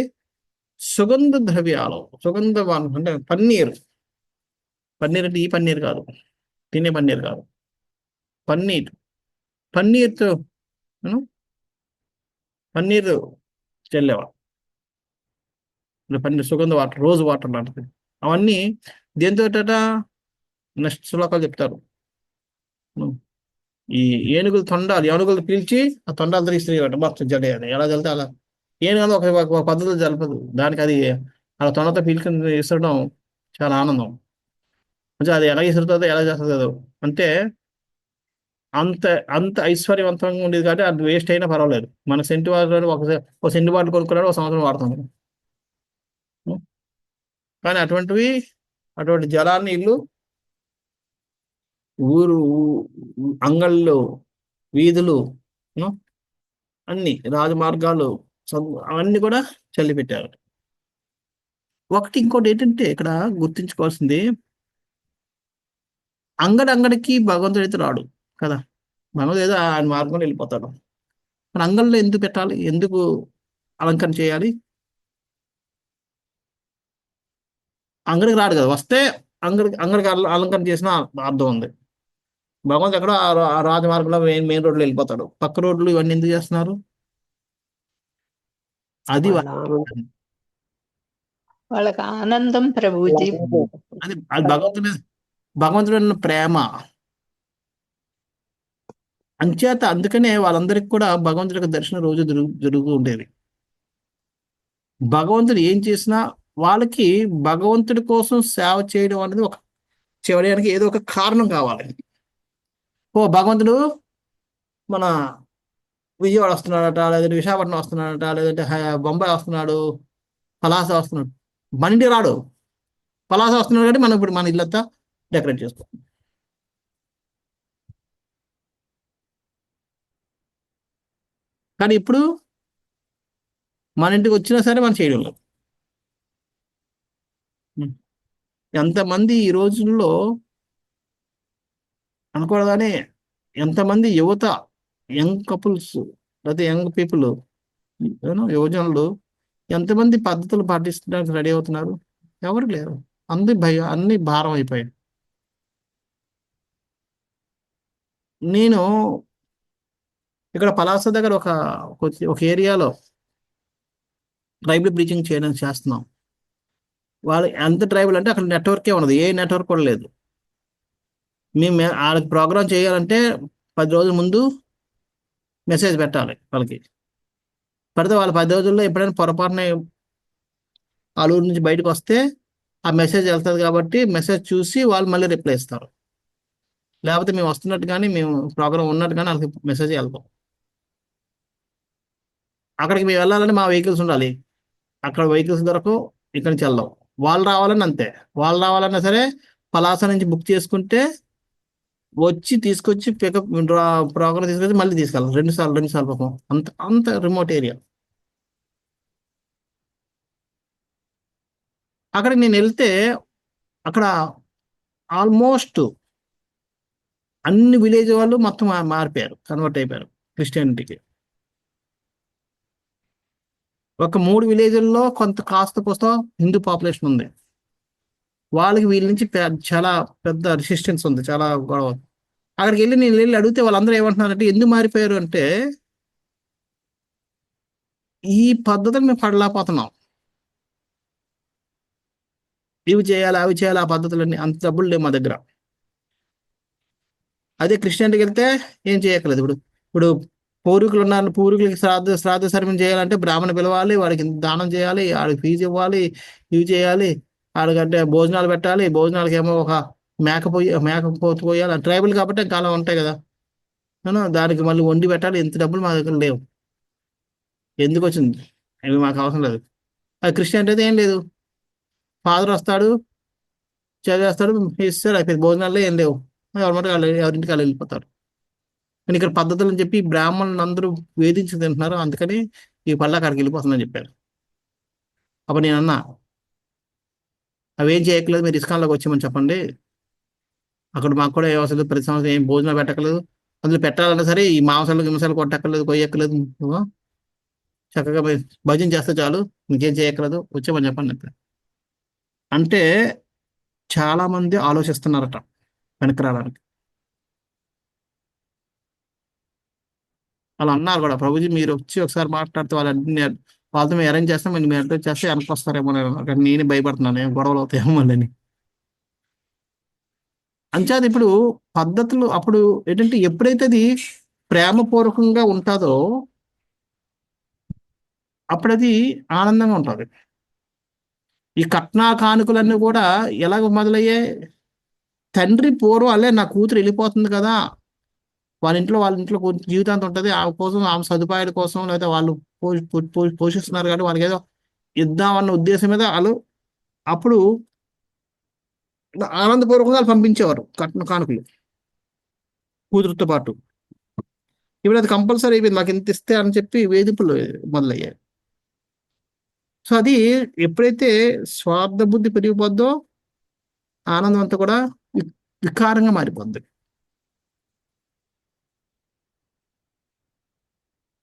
Speaker 1: సుగంధ ద్రవ్యాలు, అంటే పన్నీర్ అంటే ఈ పన్నీర్ కాదు, తినే పన్నీర్ కాదు, పన్నీర్తో పన్నీర్ చల్లేవాడు. పన్నీర్ సుగంధ వాటర్, రోజు వాటర్ లాంటిది. అవన్నీ దేంతో నెక్స్ట్ శ్లోకాలు చెప్తారు. ఈ ఏనుగులు పీల్చి ఆ తొండాలు ఇస్త్రీ మొత్తం జడేయాలి. ఎలా చల్లితే అలా. ఏనుగు ఒక పద్ధతిలో జలపదు. దానికి అది అలా తొండతో పీల్చుకుని ఇసరడం చాలా ఆనందం. అంటే అది ఎలా ఇసురుతుందో ఎలా చేస్తుందో అంటే అంత ఐశ్వర్యవంతంగా ఉండేది. కాబట్టి అది వేస్ట్ అయినా పర్వాలేదు. మన సెంటు వాటర్ ఒక సెంటు బాటిల్ కొనుక్కున్నాడు, ఒక సంవత్సరం వాడతాం. కానీ అటువంటి జలాన్ని ఇల్లు, ఊరు, అంగళ్ళు, వీధులు, అన్ని రాజమార్గాలు అవన్నీ కూడా చల్లిపెట్టారు. ఇంకోటి ఏంటంటే ఇక్కడ గుర్తుంచుకోవాల్సింది, అంగడికి భగవంతుడు అయితే రాడు కదా. భగవంతుడు ఏదో ఆయన మార్గంలో వెళ్ళిపోతాడు. మన అంగళ్ళలో ఎందుకు పెట్టాలి? ఎందుకు అలంకరణ చేయాలి? అంగడికి రాడు కదా. వస్తే అంగడికి అలంకరణ చేసిన అర్థం ఉంది. భగవంతుడు ఎక్కడో ఆ రాజమార్గంలో మెయిన్ రోడ్లో వెళ్ళిపోతాడు. పక్క రోడ్లు ఇవన్నీ ఎందుకు చేస్తున్నారు? అది
Speaker 4: వాళ్ళకి ఆనందం ప్రభుజీ.
Speaker 1: అది భగవంతుడు ఉన్న ప్రేమ అంచేత, అందుకనే వాళ్ళందరికీ కూడా భగవంతుడి యొక్క దర్శనం రోజు జరుగుతూ ఉండేది. భగవంతుడు ఏం చేసినా వాళ్ళకి భగవంతుడి కోసం సేవ చేయడం అనేది ఒక చేయడానికి ఏదో ఒక కారణం కావాలి. భగవంతుడు మన విజయవాడ వస్తున్నాడట, లేదంటే విశాఖపట్నం వస్తున్నాడట, లేదంటే బొంబాయి వస్తున్నాడు, పలాస వస్తున్నాడు. మన ఇంటికి రాడు, పలాస వస్తున్నాడు కాబట్టి మనం ఇప్పుడు మన ఇల్లంతా డెకరేట్ చేస్తాం. కానీ ఇప్పుడు మన ఇంటికి వచ్చినా సరే మనం చేయడం లేదు. ఎంతమంది ఈ రోజుల్లో అనుకోవడానే, ఎంతమంది యువత, యంగ్ కపుల్స్ లేకపోతే యంగ్ పీపుల్, యువజనులు ఎంతమంది పద్ధతులు పాటించడానికి రెడీ అవుతున్నారు? ఎవరు లేరు. అన్ని భారం అయిపోయాయి. నేను ఇక్కడ పలాస దగ్గర ఒక ఏరియాలో ట్రైబల్ బ్లీచింగ్ చేయడానికి చేస్తున్నాం. వాళ్ళు ఎంత ట్రైబల్ అంటే అక్కడ నెట్వర్కే ఉండదు, ఏ నెట్వర్క్ కూడా లేదు. మేము వాళ్ళకి ప్రోగ్రామ్ చేయాలంటే 10 రోజుల ముందు మెసేజ్ పెట్టాలి వాళ్ళకి. పెడితే వాళ్ళు 10 రోజుల్లో ఎప్పుడైనా పొరపాటున వాళ్ళ ఊరి నుంచి బయటకు వస్తే ఆ మెసేజ్ వెళ్తుంది కాబట్టి మెసేజ్ చూసి వాళ్ళు మళ్ళీ రిప్లై ఇస్తారు. లేకపోతే మేము వస్తున్నట్టు కానీ, మేము ప్రోగ్రామ్ ఉన్నట్టు కానీ వాళ్ళకి మెసేజ్ వెళ్తాం. అక్కడికి మేము వెళ్ళాలంటే మా వెహికల్స్ ఉండాలి. అక్కడ వెహికల్స్ దొరకవు, ఇక్కడి నుంచి వెళ్దాం. వాళ్ళు రావాలని అంతే. వాళ్ళు రావాలన్నా సరే పలాస నుంచి బుక్ చేసుకుంటే వచ్చి తీసుకొచ్చి పికప్ ప్రోగ్రామ్ తీసుకొచ్చి మళ్ళీ తీసుకెళ్ళాలి. 2 సార్లు పాపం. అంత రిమోట్ ఏరియా. అక్కడికి నేను వెళ్తే అక్కడ ఆల్మోస్ట్ అన్ని విలేజ్ వాళ్ళు మొత్తం మారిపోయారు, కన్వర్ట్ అయిపోయారు క్రిస్టియానిటీకి. ఒక 3 విలేజ్ల్లో కాస్త హిందూ పాపులేషన్ ఉంది. వాళ్ళకి వీళ్ళ నుంచి చాలా పెద్ద రెసిస్టెన్స్ ఉంది, చాలా గొడవ. అక్కడికి నేను వెళ్ళి అడిగితే వాళ్ళందరూ ఏమంటున్నారంటే, ఎందుకు మారిపోయారు అంటే, ఈ పద్ధతులు మేము పడలేకపోతున్నాం, ఇవి చేయాలి అవి చేయాలి, ఆ పద్ధతులన్నీ అంత డబ్బులు లేవు మా దగ్గర. అదే క్రిస్టియానిటీకి వెళ్తే ఏం చేయక్కర్లేదు. ఇప్పుడు పూర్వీకులు ఉన్నారు, పూర్వీకులకి శ్రాద్ధ సర్మం చేయాలంటే బ్రాహ్మణ పిలవాలి, వాడికి దానం చేయాలి, వాడికి ఫీజు ఇవ్వాలి, ఇవి చేయాలి, వాడికంటే భోజనాలు పెట్టాలి, భోజనాలకి ఏమో ఒక మేకపోతు పోయాలి. ట్రైబల్ కాబట్టి కాలం ఉంటాయి కదా, దానికి మళ్ళీ వండి పెట్టాలి. ఇంత డబ్బులు మా దగ్గర లేవు. ఎందుకు వచ్చింది? అవి మాకు అవసరం లేదు. అది క్రిస్టియానిటీ అయితే ఏం లేదు, ఫాదర్ వస్తాడు, చదివేస్తాడు, ఇస్తాడు, అయిపోయింది. భోజనాల్లో ఏం లేవు, ఎవరింటికి వాళ్ళు వెళ్ళిపోతారు. కానీ ఇక్కడ పద్ధతులు అని చెప్పి బ్రాహ్మణులు అందరూ వేధించి తింటున్నారు, అందుకని ఈ పళ్ళ అక్కడికి వెళ్ళిపోతుందని చెప్పారు. అప్పుడు నేను అన్నా, అవేం చేయట్లేదు, మీరు ఇస్కాన్లోకి వచ్చామని చెప్పండి, అక్కడ మాకు కూడా అవసరం లేదు, ప్రతి సంవత్సరం ఏం భోజనం పెట్టక్కలేదు, అందులో పెట్టాలన్నా సరే ఈ గింసాలు కొట్టక్కర్లేదు, కొయ్యక్కర్లేదు, చక్కగా భజన చేస్తే చాలు, ఇంకేం చేయక్కర్లేదు, వచ్చామని చెప్పండి. అంటే చాలా మంది ఆలోచిస్తున్నారట వెనక్కి రావడానికి. వాళ్ళు అన్నారు కూడా, ప్రభుజీ మీరు వచ్చి ఒకసారి మాట్లాడితే వాళ్ళతో మేము అరేంజ్ చేస్తాం, మీరు అరేంజ్ చేస్తే వెనక్కి వస్తారేమో. నేనే భయపడుతున్నాను, ఏం గొడవలు అవుతాయేమో మళ్ళీ. అంచేది ఇప్పుడు పద్ధతులు అప్పుడు ఏంటంటే, ఎప్పుడైతే అది ప్రేమపూర్వకంగా ఉంటుందో అప్పుడు అది ఆనందంగా ఉంటుంది. ఈ కట్నా కానుకలన్నీ కూడా ఎలాగ మొదలయ్యాయి? తండ్రి పూర్వం అలే నా కూతురు వెళ్ళిపోతుంది కదా, వాళ్ళ ఇంట్లో జీవితాంతం ఉంటుంది, ఆమె కోసం, ఆమె సదుపాయాల కోసం, లేకపోతే వాళ్ళు పోషిస్తున్నారు కాబట్టి వాళ్ళకి ఏదో ఇద్దామన్న ఉద్దేశం మీద వాళ్ళు అప్పుడు ఆనందపూర్వకంగా వాళ్ళు పంపించేవారు కట్న కానుకలు కూతురుతో పాటు. ఇప్పుడు అది కంపల్సరీ అయిపోయింది, నాకు ఇంత ఇస్తే అని చెప్పి వేధింపులు మొదలయ్యాయి. సో అది ఎప్పుడైతే స్వార్థ బుద్ధి పెరిగిపోద్దో ఆనందం అంతా కూడా వికారంగా మారిపోద్ది.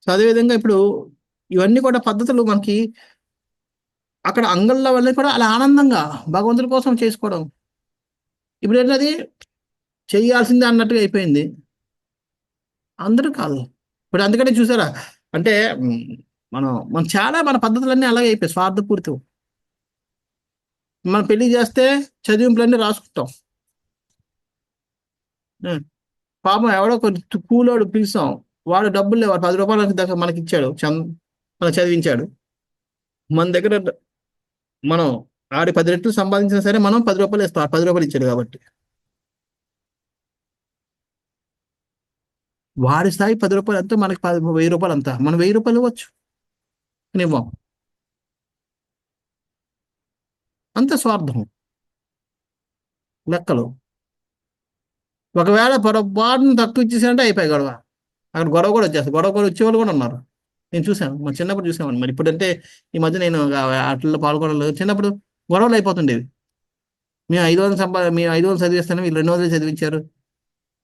Speaker 1: సో అదేవిధంగా ఇప్పుడు ఇవన్నీ కూడా పద్ధతులు మనకి అక్కడ అంగళ్ళ వల్ల కూడా అలా ఆనందంగా భగవంతుడి కోసం చేసుకోవడం. ఇప్పుడు ఏంటది చేయాల్సిందే అన్నట్టుగా అయిపోయింది. అందరూ కాదు. ఇప్పుడు అందుకనే చూసారా అంటే మన పద్ధతులన్నీ అలాగే అయిపోయాయి, స్వార్థపూరితం. మనం పెళ్లి చేస్తే చదివింపులన్నీ రాసుకుంటాం. ఉం. పాపం ఎవడో కొంచెం కూలోడు పిలిచాం, వాడు డబ్బులు లేవు, 10 రూపాయలకి దాకా మనకి ఇచ్చాడు, మనం చదివించాడు. మన దగ్గర మనం ఆడి 10 రెట్లు సంపాదించినా సరే మనం 10 రూపాయలు ఇస్తాం, 10 రూపాయలు ఇచ్చాడు కాబట్టి. వాడి స్థాయి 10 రూపాయలు అంతా, మనకి 1000 రూపాయలు అంతా, మనం 1000 రూపాయలు ఇవ్వచ్చు కానీ ఇవ్వం. అంత స్వార్థం లెక్కలు. ఒకవేళ పొరపాటును తక్కువ ఇచ్చేసారంటే అయిపోయి గొడవ. అక్కడ గొడవ కూడా వచ్చేస్తుంది, గొడవ కూడా వచ్చేవాళ్ళు కూడా ఉన్నారు. నేను చూశాను, మా చిన్నప్పుడు చూసామని. మరి ఇప్పుడంటే ఈ మధ్య నేను వాటిల్లో పాల్గొనలేదు. చిన్నప్పుడు గొడవలు అయిపోతుండేవి. మేము 500 చదివిస్తాను, వీళ్ళు 200 చదివించారు.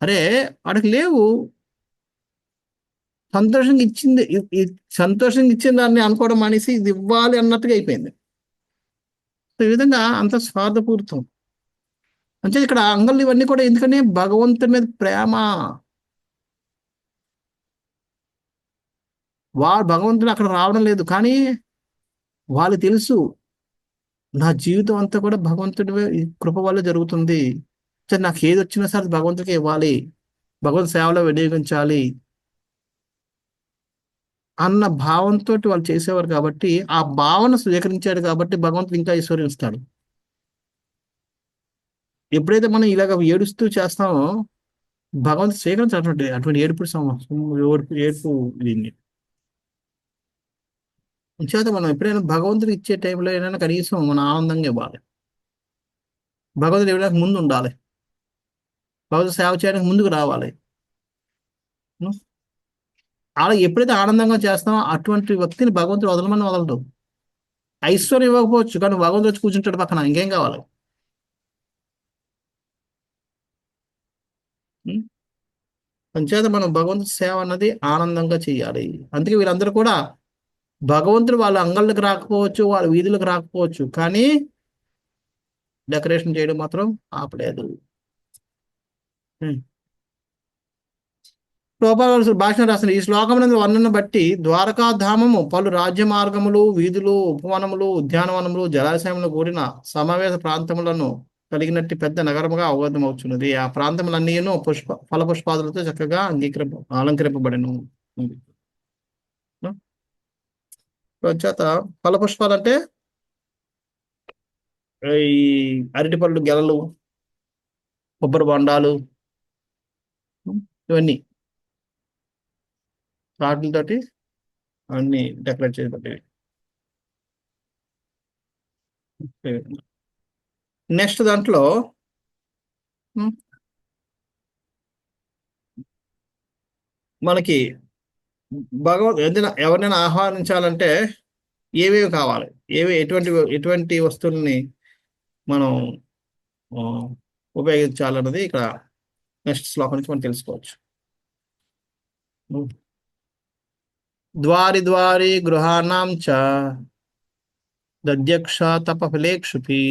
Speaker 1: అరే వాడికి లేవు, సంతోషంగా ఇచ్చింది, సంతోషంగా ఇచ్చిన దాన్ని అనుకోవడం మానేసి ఇది ఇవ్వాలి అన్నట్టుగా అయిపోయింది. సో ఈ విధంగా అంత స్వార్థపూరితం. అంటే ఇక్కడ అంగళ్ళు ఇవన్నీ కూడా ఎందుకంటే భగవంతుని మీద ప్రేమ. భగవంతుడు అక్కడ రావడం లేదు, కానీ వాళ్ళు తెలుసు నా జీవితం అంతా కూడా భగవంతుడి కృప వల్ల జరుగుతుంది. సరే నాకు ఏది వచ్చినా సరే భగవంతుడికి ఇవ్వాలి, భగవంతు సేవలో వినియోగించాలి అన్న భావంతో వాళ్ళు చేసేవారు. కాబట్టి ఆ భావన స్వీకరించాడు కాబట్టి భగవంతుడు ఇంకా ఐశ్వర్యం ఇస్తాడు. ఎప్పుడైతే మనం ఇలాగ ఏడుస్తూ చేస్తామో భగవంతుడు స్వీకరించాడు అటువంటి ఏడుపు ఏడుపు దీన్ని. చేత మనం ఎప్పుడైనా భగవంతుడు ఇచ్చే టైంలో ఏదైనా కనీసం మన ఆనందంగా ఇవ్వాలి. భగవంతుడు ఇవ్వడానికి ముందు ఉండాలి, భగవంతుడు సేవ చేయడానికి ముందుకు రావాలి. అలా ఎప్పుడైతే ఆనందంగా చేస్తామో అటువంటి వ్యక్తిని భగవంతుడు వదలమని వదలడు. ఐశ్వర్యం ఇవ్వకపోవచ్చు, కానీ భగవంతుడు వచ్చి కూర్చుంటాడు పక్కన, ఇంకేం కావాలి. అంచేత మనం భగవంతుడి సేవ అన్నది ఆనందంగా చేయాలి. అందుకే వీళ్ళందరూ కూడా భగవంతుడు వాళ్ళ అంగళ్ళకి రాకపోవచ్చు, వాళ్ళ వీధులకు రాకపోవచ్చు, కానీ డెకరేషన్ చేయడం మాత్రం ఆపలేదు. భాషణ రాసిన ఈ శ్లోకం వర్ణన బట్టి ద్వారకాధామము పలు రాజ్య మార్గములు, వీధులు, ఉపవనములు, ఉద్యానవనములు, జలాశయములు కూడిన సమావేశ ప్రాంతములను కలిగినట్టు పెద్ద నగరముగా అవగతమవుతున్నది. ఆ ప్రాంతములన్నీను ఫల పుష్పాదులతో చక్కగా అలంకరింపబడిను. చేత ఫల పుష్పాలు అంటే ఈ అరటిపళ్ళు గెలలు, కొబ్బరి బొండాలు, ఇవన్నీ వాటితోటి అన్ని డెకరేట్ చేయబడ్డవి. నెక్స్ట్ దాంట్లో మనకి ఏదైనా ఎవరినైనా ఆహ్వానించాలంటే ఏవేవి కావాలి, ఎటువంటి వస్తువుల్ని మనం ఉపయోగించాలన్నది ఇక్కడ నెక్స్ట్ శ్లోకం నుంచి మనం తెలుసుకోవచ్చు. ద్వారి ద్వారి గృహాణం చ దధ్యక్ష తపఫలేక్షుపి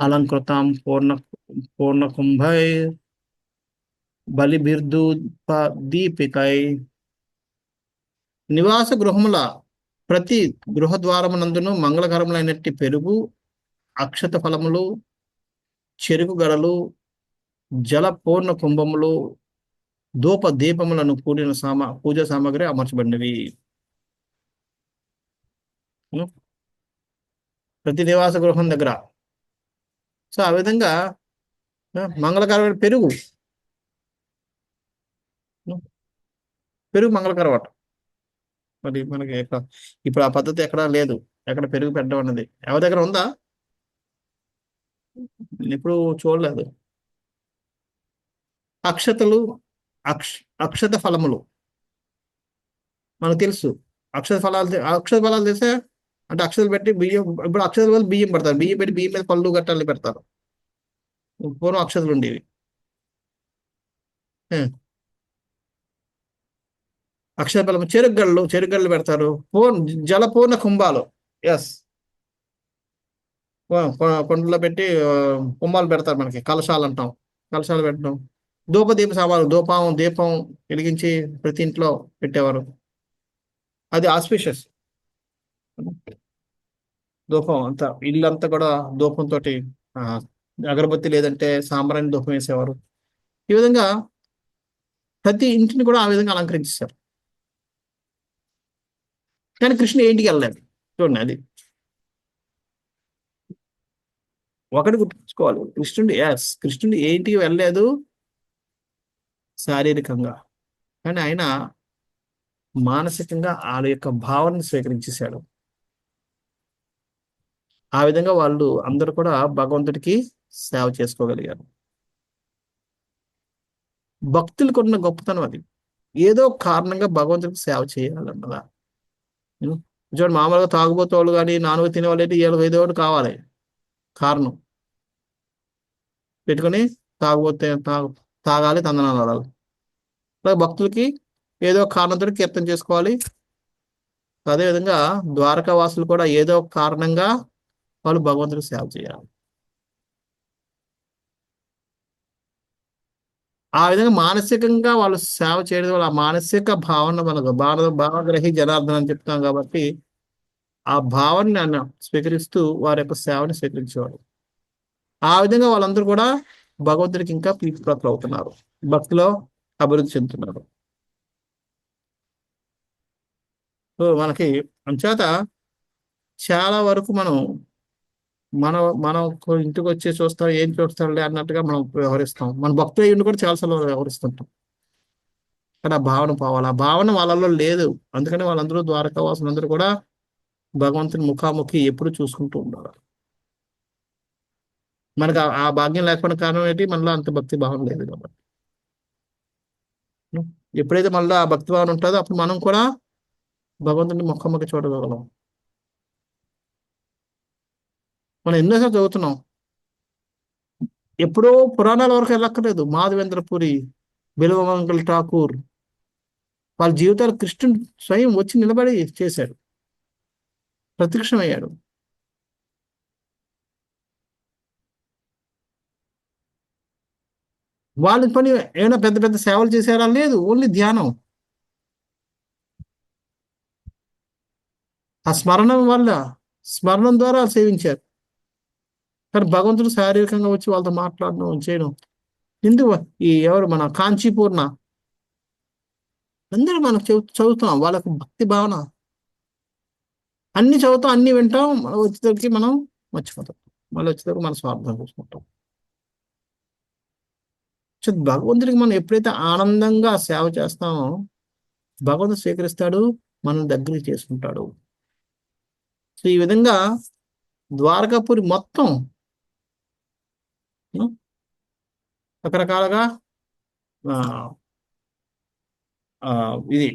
Speaker 1: అలంకృతం పూర్ణకుంభై బలిభిర్దీపికై. నివాస గృహముల ప్రతి గృహద్వారమునందును మంగళకరములైనట్టి పెరుగు, అక్షత ఫలములు, చెరుకు గడలు, జల పూర్ణ కుంభములు, ధూప దీపములను కూడిన పూజా సామాగ్రి అమర్చబడినవి. ప్రతి నివాస గృహం దగ్గర. సో ఆ విధంగా మంగళకరమైన పెరుగు మంగళకరమట. మరి మనకి ఇప్పుడు ఆ పద్ధతి ఎక్కడా లేదు, ఎక్కడ పెరుగు పెట్టడం అన్నది. ఎవరి దగ్గర ఉందా? ఇప్పుడు చూడలేదు. అక్షతలు, అక్షత ఫలములు మనకు తెలుసు. అక్షత ఫలాలు తెలిసే అంటే అక్షతలు పెట్టి బియ్యం, ఇప్పుడు అక్షతల వల్ల బియ్యం పెడతారు, బియ్యం పెట్టి బియ్యం మీద పళ్ళు గట్టాలు పెడతారు. పూర్వం అక్షతలు ఉండేవి. అక్షర ఫలము, చెరుగళ్ళు పెడతారు. జలపూర్ణ కుంభాలు, ఎస్, కొండలో పెట్టి కుంభాలు పెడతారు. మనకి కలశాలు అంటాం, కలశాలు పెట్టడం. దీప సామాన్లు, దీపం వెలిగించి ప్రతి ఇంట్లో పెట్టేవారు. అది ఆస్పిషియస్. ధూపం అంతా ఇల్లంతా కూడా ధూపంతో అగరబత్తి లేదంటే సాంబ్రాణి ధూపం వేసేవారు. ఈ విధంగా ప్రతి ఇంటిని కూడా ఆ విధంగా అలంకరించేశారు. కానీ కృష్ణుడు ఏంటికి వెళ్ళలేదు. చూడండి, అది ఒకటి గుర్తుంచుకోవాలి. కృష్ణుడు ఏంటికి వెళ్ళలేదు శారీరకంగా, కానీ ఆయన మానసికంగా వాళ్ళ యొక్క భావనను స్వీకరించేశాడు. ఆ విధంగా వాళ్ళు అందరూ కూడా భగవంతుడికి సేవ చేసుకోగలిగారు. భక్తులకు ఉన్న గొప్పతనం అది. ఏదో కారణంగా భగవంతుడికి సేవ చేయాలన్నదా. చూడండి, మామూలుగా తాగుబోతోళ్ళు కానీ నాన్ వెజ్ తినేవాళ్ళు అయితే ఏదో ఒకటి కావాలి కారణం పెట్టుకొని తాగాలి, తందనాలు ఆడాలి. అలాగే భక్తులకి ఏదో కారణంతో కీర్తన చేసుకోవాలి. అదేవిధంగా ద్వారకా వాసులు కూడా ఏదో ఒక కారణంగా వాళ్ళు భగవంతుడికి సేవ చేయాలి. ఆ విధంగా మానసికంగా వాళ్ళు సేవ చేయడం వల్ల ఆ మానసిక భావన మనకు భావగ్రహి జనార్దన్ అని చెప్తాం కాబట్టి ఆ భావనని స్వీకరిస్తూ వారి యొక్క సేవని స్వీకరించేవాడు. ఆ విధంగా వాళ్ళందరూ కూడా భగవంతుడికి ఇంకా ప్రీతిపాత్రులు అవుతున్నారు, భక్తిలో అభివృద్ధి చెందుతున్నారు. సో మనకి అంచేత చాలా వరకు మనం ఇంటికి వచ్చి చూస్తాం, ఏం చూస్తారులే అన్నట్టుగా మనం వ్యవహరిస్తాం. మన భక్తులు అయ్యి కూడా చాలాసార్లు వ్యవహరిస్తుంటాం. కానీ ఆ భావన పోవాలి. ఆ భావన వాళ్ళలో లేదు. అందుకని వాళ్ళందరూ ద్వారకావాసులందరూ కూడా భగవంతుని ముఖాముఖి ఎప్పుడు చూసుకుంటూ ఉండాలి. మనకు ఆ భాగ్యం లేకపోయిన కారణం ఏంటి? మనలో అంత భక్తి భావం లేదు కాబట్టి. ఎప్పుడైతే మనలో ఆ భక్తి భావన ఉంటుందో అప్పుడు మనం కూడా భగవంతుని ముఖాముఖి చూడగలం. మనం ఎన్నోసార్లు చదువుతున్నాం, ఎప్పుడో పురాణాల వరకు వెళ్ళక్కర్లేదు. మాధవేంద్రపురి, బిల్వమంగళ ఠాకూర్ వాళ్ళ జీవితాలు కృష్ణుడు స్వయం వచ్చి నిలబడి చేశాడు, ప్రత్యక్షమయ్యాడు. వాళ్ళ పని ఏమైనా పెద్ద పెద్ద సేవలు చేశారా? లేదు, ఓన్లీ ధ్యానం. ఆ స్మరణం ద్వారా సేవించారు. కానీ భగవంతుడు శారీరకంగా వచ్చి వాళ్ళతో మాట్లాడడం చేయడం ఎందుకు? ఎవరు మన కాంచీపూర్ణ అందరూ మనం చదువుతున్నాం, వాళ్ళకు భక్తి భావన అన్ని చదువుతాం, అన్ని వింటాం, వచ్చేసరికి మనం మర్చిపోతాం. మళ్ళీ వచ్చేసరికి మన స్వార్థం చూసుకుంటాం. భగవంతుడికి మనం ఎప్పుడైతే ఆనందంగా సేవ చేస్తామో భగవంతుడు స్వీకరిస్తాడు, మనం దగ్గరికి చేసుకుంటాడు. సో ఈ విధంగా ద్వారకాపురి మొత్తం రకరకాలుగా ఇది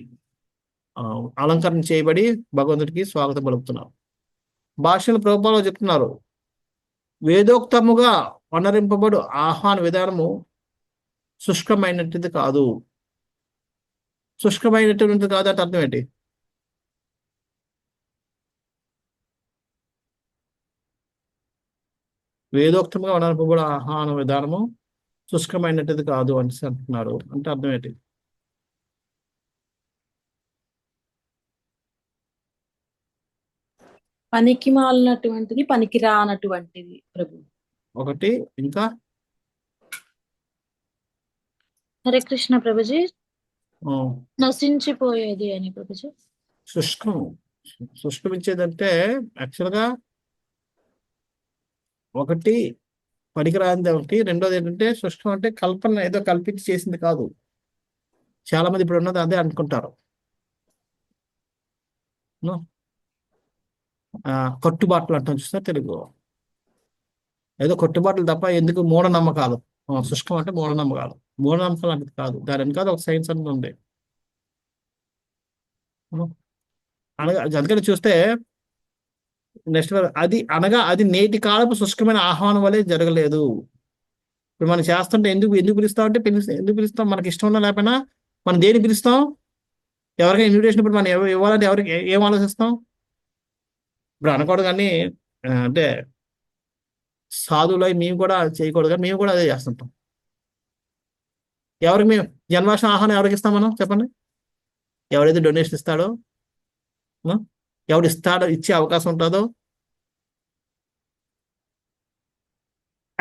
Speaker 1: అలంకరణ చేయబడి భగవంతుడికి స్వాగతం పలుకుతున్నారు. భాషలు ప్రభుపాలో చెప్తున్నారు, వేదోక్తముగా వనరింపబడు ఆహ్వాన విధానము శుష్కమైనటువంటిది కాదు. శుష్కమైనటువంటిది కాదు అంటే అర్థం ఏంటి? వేదోక్తంగా వనరింపబడు ఆహ్వాన విధానము శుష్కమైనటువంటిది కాదు అని అంటున్నారు. అంటే అర్థం ఏంటి?
Speaker 5: పనికి మాలినటువంటిది, పనికి రానటువంటిది ప్రభు.
Speaker 1: ఒకటి ఇంకా
Speaker 5: హరే కృష్ణ ప్రభుజీ. నశించిపోయేది అని ప్రభుజీ.
Speaker 1: శుష్కమించేదంటే యాక్చువల్గా ఒకటి పనికిరానిది ఒకటి, రెండోది ఏంటంటే శుష్కం అంటే కల్పన, ఏదో కల్పించి చేసింది కాదు. చాలా మంది ఇప్పుడు ఉన్నది అదే అనుకుంటారు. కట్టుబాట్లు అంటాం చూస్తా తెలుగు, ఏదో కట్టుబాట్లు తప్ప ఎందుకు మూఢనమ్మకాలు. శుష్కం అంటే మూఢనమ్మకాలు అంటే కాదు, దాని వెనకాల ఒక సైన్స్ అనేది ఉంది. అనగా అందుకని చూస్తే నెక్స్ట్ అది నేటి కాలపు శుష్కమైన ఆహ్వానం వల్లే జరగలేదు. ఇప్పుడు మనం చేస్తుంటే ఎందుకు పిలుస్తాం అంటే ఎందుకు పిలుస్తాం? మనకి ఇష్టం ఉన్నా లేకపోయినా మనం దేని పిలుస్తాం? ఎవరికైనా ఇన్విటేషన్ ఇప్పుడు మనం ఇవ్వాలంటే ఎవరికి ఏం ఆలోచిస్తాం? ఇప్పుడు అనకూడదు కానీ అంటే సాధువులు మేము కూడా చేయకూడదు, కానీ మేము కూడా అదే చేస్తుంటాం. ఎవరికి మేము జన్మాష్టమి ఆహ్వానం ఎవరికి ఇస్తాం మనం? చెప్పండి. ఎవరైతే డొనేషన్ ఇస్తాడో, ఎవడు ఇచ్చే అవకాశం ఉంటుందో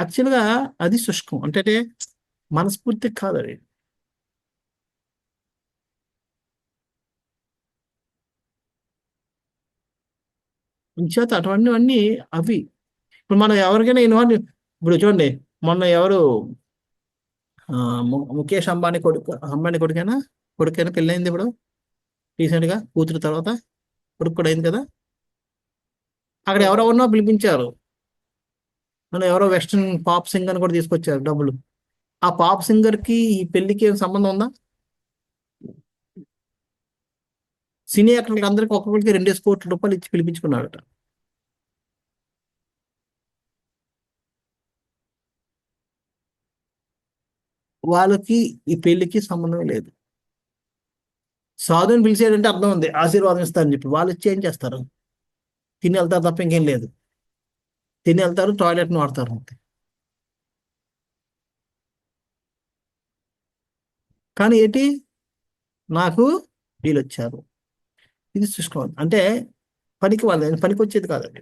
Speaker 1: యాక్చువల్గా అది శుష్కం అంటే మనస్ఫూర్తి కాదు అది. చేత అటువంటివన్నీ అవి ఇప్పుడు మనం ఎవరికైనా ఇన్వాల్వ్ ఇప్పుడు చూడండి మొన్న ఎవరు ముఖేష్ అంబానీ కొడుకైనా పెళ్ళైంది ఇప్పుడు రీసెంట్గా కూతురు తర్వాత కొడుకు కూడా అయింది కదా. అక్కడ ఎవరెవరినో పిలిపించారు, మనం ఎవరో వెస్ట్రన్ పాప్ సింగర్ కూడా తీసుకొచ్చారు డబ్బులు. ఆ పాప్ సింగర్ కి ఈ పెళ్లికి ఏం సంబంధం ఉందా? సినీ యాక్టర్లకి అందరికి ఒక్కొక్కరికి 2 కోట్ల రూపాయలు ఇచ్చి పిలిపించుకున్నాడట. వాళ్ళకి ఈ పెళ్లికి సంబంధం లేదు. సాధుని పిలిచేదంటే అర్థం ఉంది, ఆశీర్వాదం ఇస్తారని చెప్పి. వాళ్ళు ఇచ్చి ఏం చేస్తారు? తిని వెళ్తారు తప్ప ఇంకేం లేదు. తిని వెళ్తారు, టాయిలెట్ని వాడతారు అంతే. కానీ ఏంటి, నాకు వీళ్ళు వచ్చారు, ఇది చూసుకోవాలి అంటే పనికి పనికి వచ్చేది కాదండి.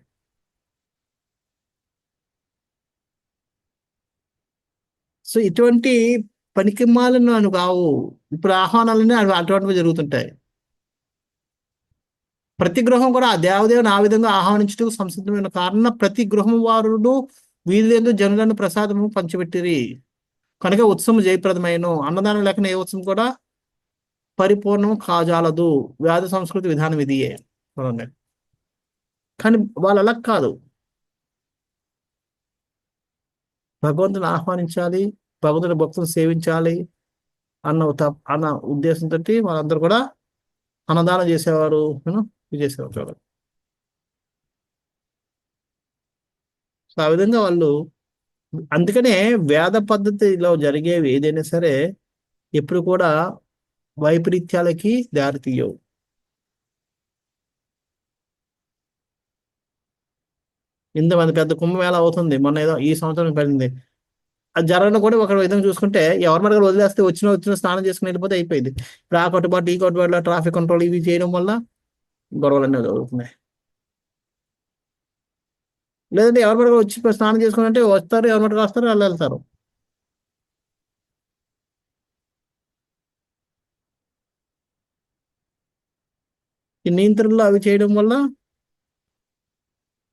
Speaker 1: సో ఇటువంటి పనికి మాలను కావు ఇప్పుడు ఆహ్వానాలన్నీ అటువంటివి జరుగుతుంటాయి. ప్రతి గృహం కూడా ఆ దేవదేవుని ఆ విధంగా ఆహ్వానించడం సంసిద్ధమైన కారణం ప్రతి గృహం వారుడు వీధులందు జనులను ప్రసాదము పంచిపెట్టిరి కనుక ఉత్సవం జయప్రదమైన. అన్నదానం లేకుండా ఏ ఉత్సవం కూడా పరిపూర్ణం కాజాలదు. వ్యాధ సంస్కృతి విధానం ఇదియే చూడండి. కానీ వాళ్ళు అలా కాదు, భగవంతుని ఆహ్వానించాలి, భగవంతుని భక్తులను సేవించాలి అన్న ఉద్దేశంతో వాళ్ళందరూ కూడా అన్నదానం చేసేవారు, ఇది చేసేవారు చూడండి. సో ఆ విధంగా వాళ్ళు, అందుకనే వేద పద్ధతిలో జరిగేవి ఏదైనా సరే ఎప్పుడు కూడా వైపరీత్యాలకి దారితీయవు. ఇంతమంది పెద్ద కుంభమేళ అవుతుంది, మొన్న ఏదో ఈ సంవత్సరం పడింది. అది జరగడం కూడా ఒక విధంగా చూసుకుంటే ఎవరి మరగలు వదిలేస్తే వచ్చిన స్నానం చేసుకుని వెళ్ళిపోతే అయిపోయింది. ఇప్పుడు ఆ కట్టుబాటు ఈ కట్టుబాటులో ట్రాఫిక్ కంట్రోల్ ఇవి చేయడం వల్ల గొడవలన్నీ జరుగుతున్నాయి. లేదంటే ఎవరి మరగలు వచ్చి స్నానం చేసుకుని అంటే వస్తారు, ఎవరి మరగలు వస్తారు, వాళ్ళు వెళ్తారు. ఈ నియంత్రణలు అవి చేయడం వల్ల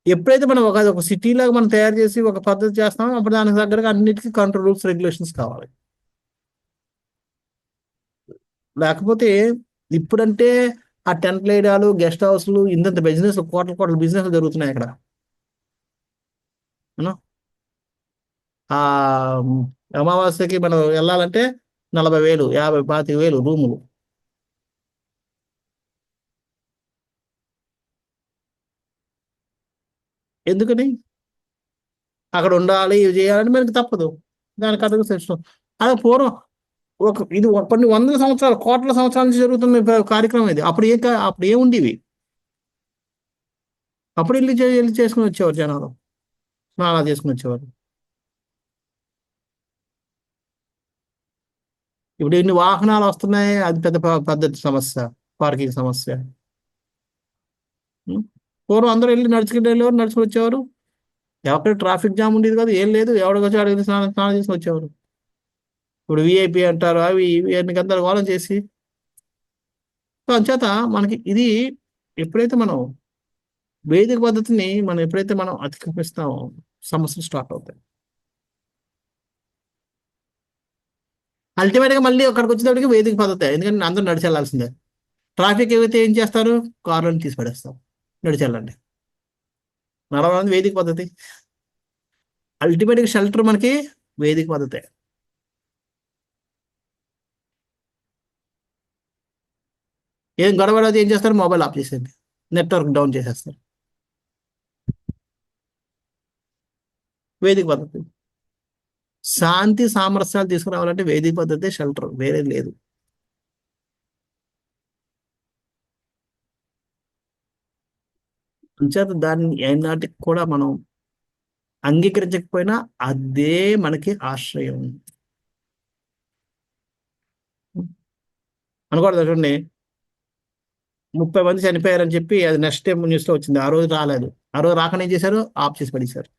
Speaker 1: ఎప్పుడైతే మనం ఒక సిటీలాగా మనం తయారు చేసి ఒక పద్ధతి చేస్తామో అప్పుడు దానికి దగ్గరగా అన్నిటికీ కంట్రోల్ రూల్స్ రెగ్యులేషన్స్ కావాలి. లేకపోతే ఇప్పుడంటే ఆ టెంట్ వేయడాలు, గెస్ట్ హౌస్లు, ఇంత బిజినెస్ కోట్ల బిజినెస్ జరుగుతున్నాయి అక్కడ. ఆ అమావాస్యకి మనం వెళ్ళాలంటే 40,000, 50,000, 25,000 రూములు. ఎందుకని? అక్కడ ఉండాలి, ఇవి చేయాలని మనకి తప్పదు, దానికి అడుగు తెచ్చు. అదే పూర్వం ఇది కొన్ని వందల సంవత్సరాలు, కోట్ల సంవత్సరాల నుంచి జరుగుతున్న కార్యక్రమం ఇది. అప్పుడు ఏముండేవి? అప్పుడు వెళ్ళి చేసుకుని వచ్చేవారు జనాలు, స్నానాలు చేసుకుని వచ్చేవారు. ఇప్పుడు ఎన్ని వాహనాలు వస్తున్నాయి, అది పెద్ద పద్ధతి సమస్య, పార్కింగ్ సమస్య. పూర్వం అందరూ వెళ్ళి నడుచుకుని వచ్చేవారు. ఎక్కడ ట్రాఫిక్ జామ్ ఉండేది కాదు, ఏం లేదు, ఎవరికి వచ్చి అడిగి స్నానం చేసుకుని వచ్చేవారు. ఇప్పుడు విఐపి అంటారు, అవి ఇవి అన్ని గందరగోళం చేసి. అంచేత మనకి ఇది ఎప్పుడైతే మనం వేదిక పద్ధతిని ఎప్పుడైతే మనం అతిక్రమిస్తామో సమస్యలు స్టార్ట్ అవుతాయి. అల్టిమేట్గా మళ్ళీ అక్కడికి వచ్చేటప్పటికి వేదిక పద్ధతి, ఎందుకంటే అందరూ నడిచి వెళ్ళాల్సిందే. ట్రాఫిక్ ఏవైతే ఏం చేస్తారు, కార్లను తీసి పడేస్తాం, నడిచి వెళ్ళండి. నడవడం వేదిక పద్ధతి. అల్టిమేట్గా షెల్టర్ మనకి వేదిక పద్ధతే. ఏం గొడవ ఏం చేస్తారు, మొబైల్ ఆఫ్ చేసేయండి, నెట్వర్క్ డౌన్ చేసేస్తారు, వేదిక పద్ధతి. శాంతి సామరస్యాలు తీసుకురావాలంటే వేదిక పద్ధతి షెల్టర్, వేరే లేదు. అంచేత దాన్ని ఏనాటికి కూడా మనం అంగీకరించకపోయినా అదే మనకి ఆశ్రయం అనకూడదు. చూడండి, 30 మంది చనిపోయారని చెప్పి అది నెక్స్ట్ టైం న్యూస్లో వచ్చింది. ఆ రోజు రాలేదు, ఆ రోజు రాకనే ఏం చేశారు, ఆఫ్ చేసి పడేశారు.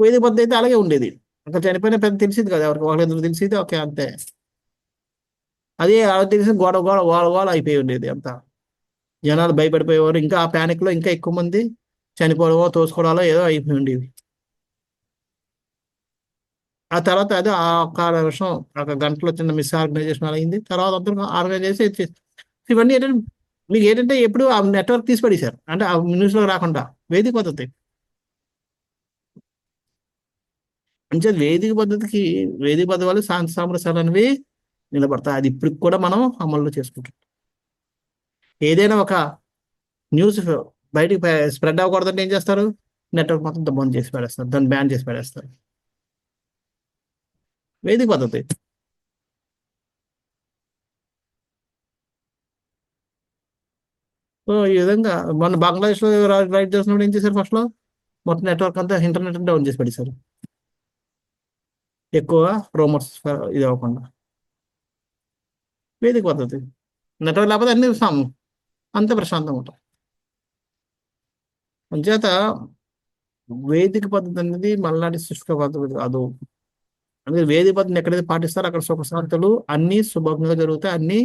Speaker 1: వేదిక పద్ధతి అయితే అలాగే ఉండేది. అక్కడ చనిపోయిన పెద్ద తెలిసింది కదా, ఎవరికి వాళ్ళిద్దరు తెలిసింది, ఓకే అంతే. అదే వాళ్ళకి తెలిసి గోడ గోడ గోడ గోడ అయిపోయి ఉండేది అంతా. జనాలు భయపడిపోయేవారు, ఇంకా ఆ ప్యానిక్ లో ఇంకా ఎక్కువ మంది చనిపోవడమో తోసుకోవడాలో ఏదో అయిపోయి ఉండేవి. ఆ తర్వాత అదే ఆ ఒక్క విషయం ఒక గంటలో చిన్న మిస్ ఆర్గనైజేషన్ అయింది. తర్వాత అందరూ ఆర్గనైజ్ చేసి ఇవన్నీ ఏంటంటే మీకు ఏంటంటే ఎప్పుడు ఆ నెట్వర్క్ తీసి పడేశారు, అంటే ఆ న్యూస్ లో రాకుండా వేదిక పద్ధతి. అంటే వేదిక పద్ధతికి, వేదిక పద్ధతి వల్ల శాంతి సామరస్యాలు అనేవి నిలబడతాయి. అది ఇప్పటికి కూడా మనం అమల్లో చేసుకుంటాం. ఏదైనా ఒక న్యూస్ బయటికి స్ప్రెడ్ అవ్వకూడదంటే ఏం చేస్తారు, నెట్వర్క్ మొత్తం బంద్ చేసి పడేస్తారు, దాన్ని బ్యాన్ చేసి పడేస్తారు. వేదిక పద్ధతి. సో ఈ విధంగా మన బంగ్లాదేశ్ లో రైడ్ చేసినప్పుడు ఏం చేశారు, ఫస్ట్ లో మొత్తం నెట్వర్క్ అంతా ఇంటర్నెట్ డౌన్ చేసి పడేశారు, ఎక్కువ రూమర్స్ ఇది అవ్వకుండా. వేదిక పద్ధతి. నెట్వర్క్ లేకపోతే అన్ని అంత ప్రశాంతంగా ఉంటాం. అంచేత వేదిక పద్ధతి అనేది మల్నాటి శుష్క పద్ధతి కాదు. అందుకే వేదిక పద్ధతిని ఎక్కడైతే పాటిస్తారో అక్కడ సుఖ శాంతులు అన్ని శుభంగా జరుగుతాయి, అన్ని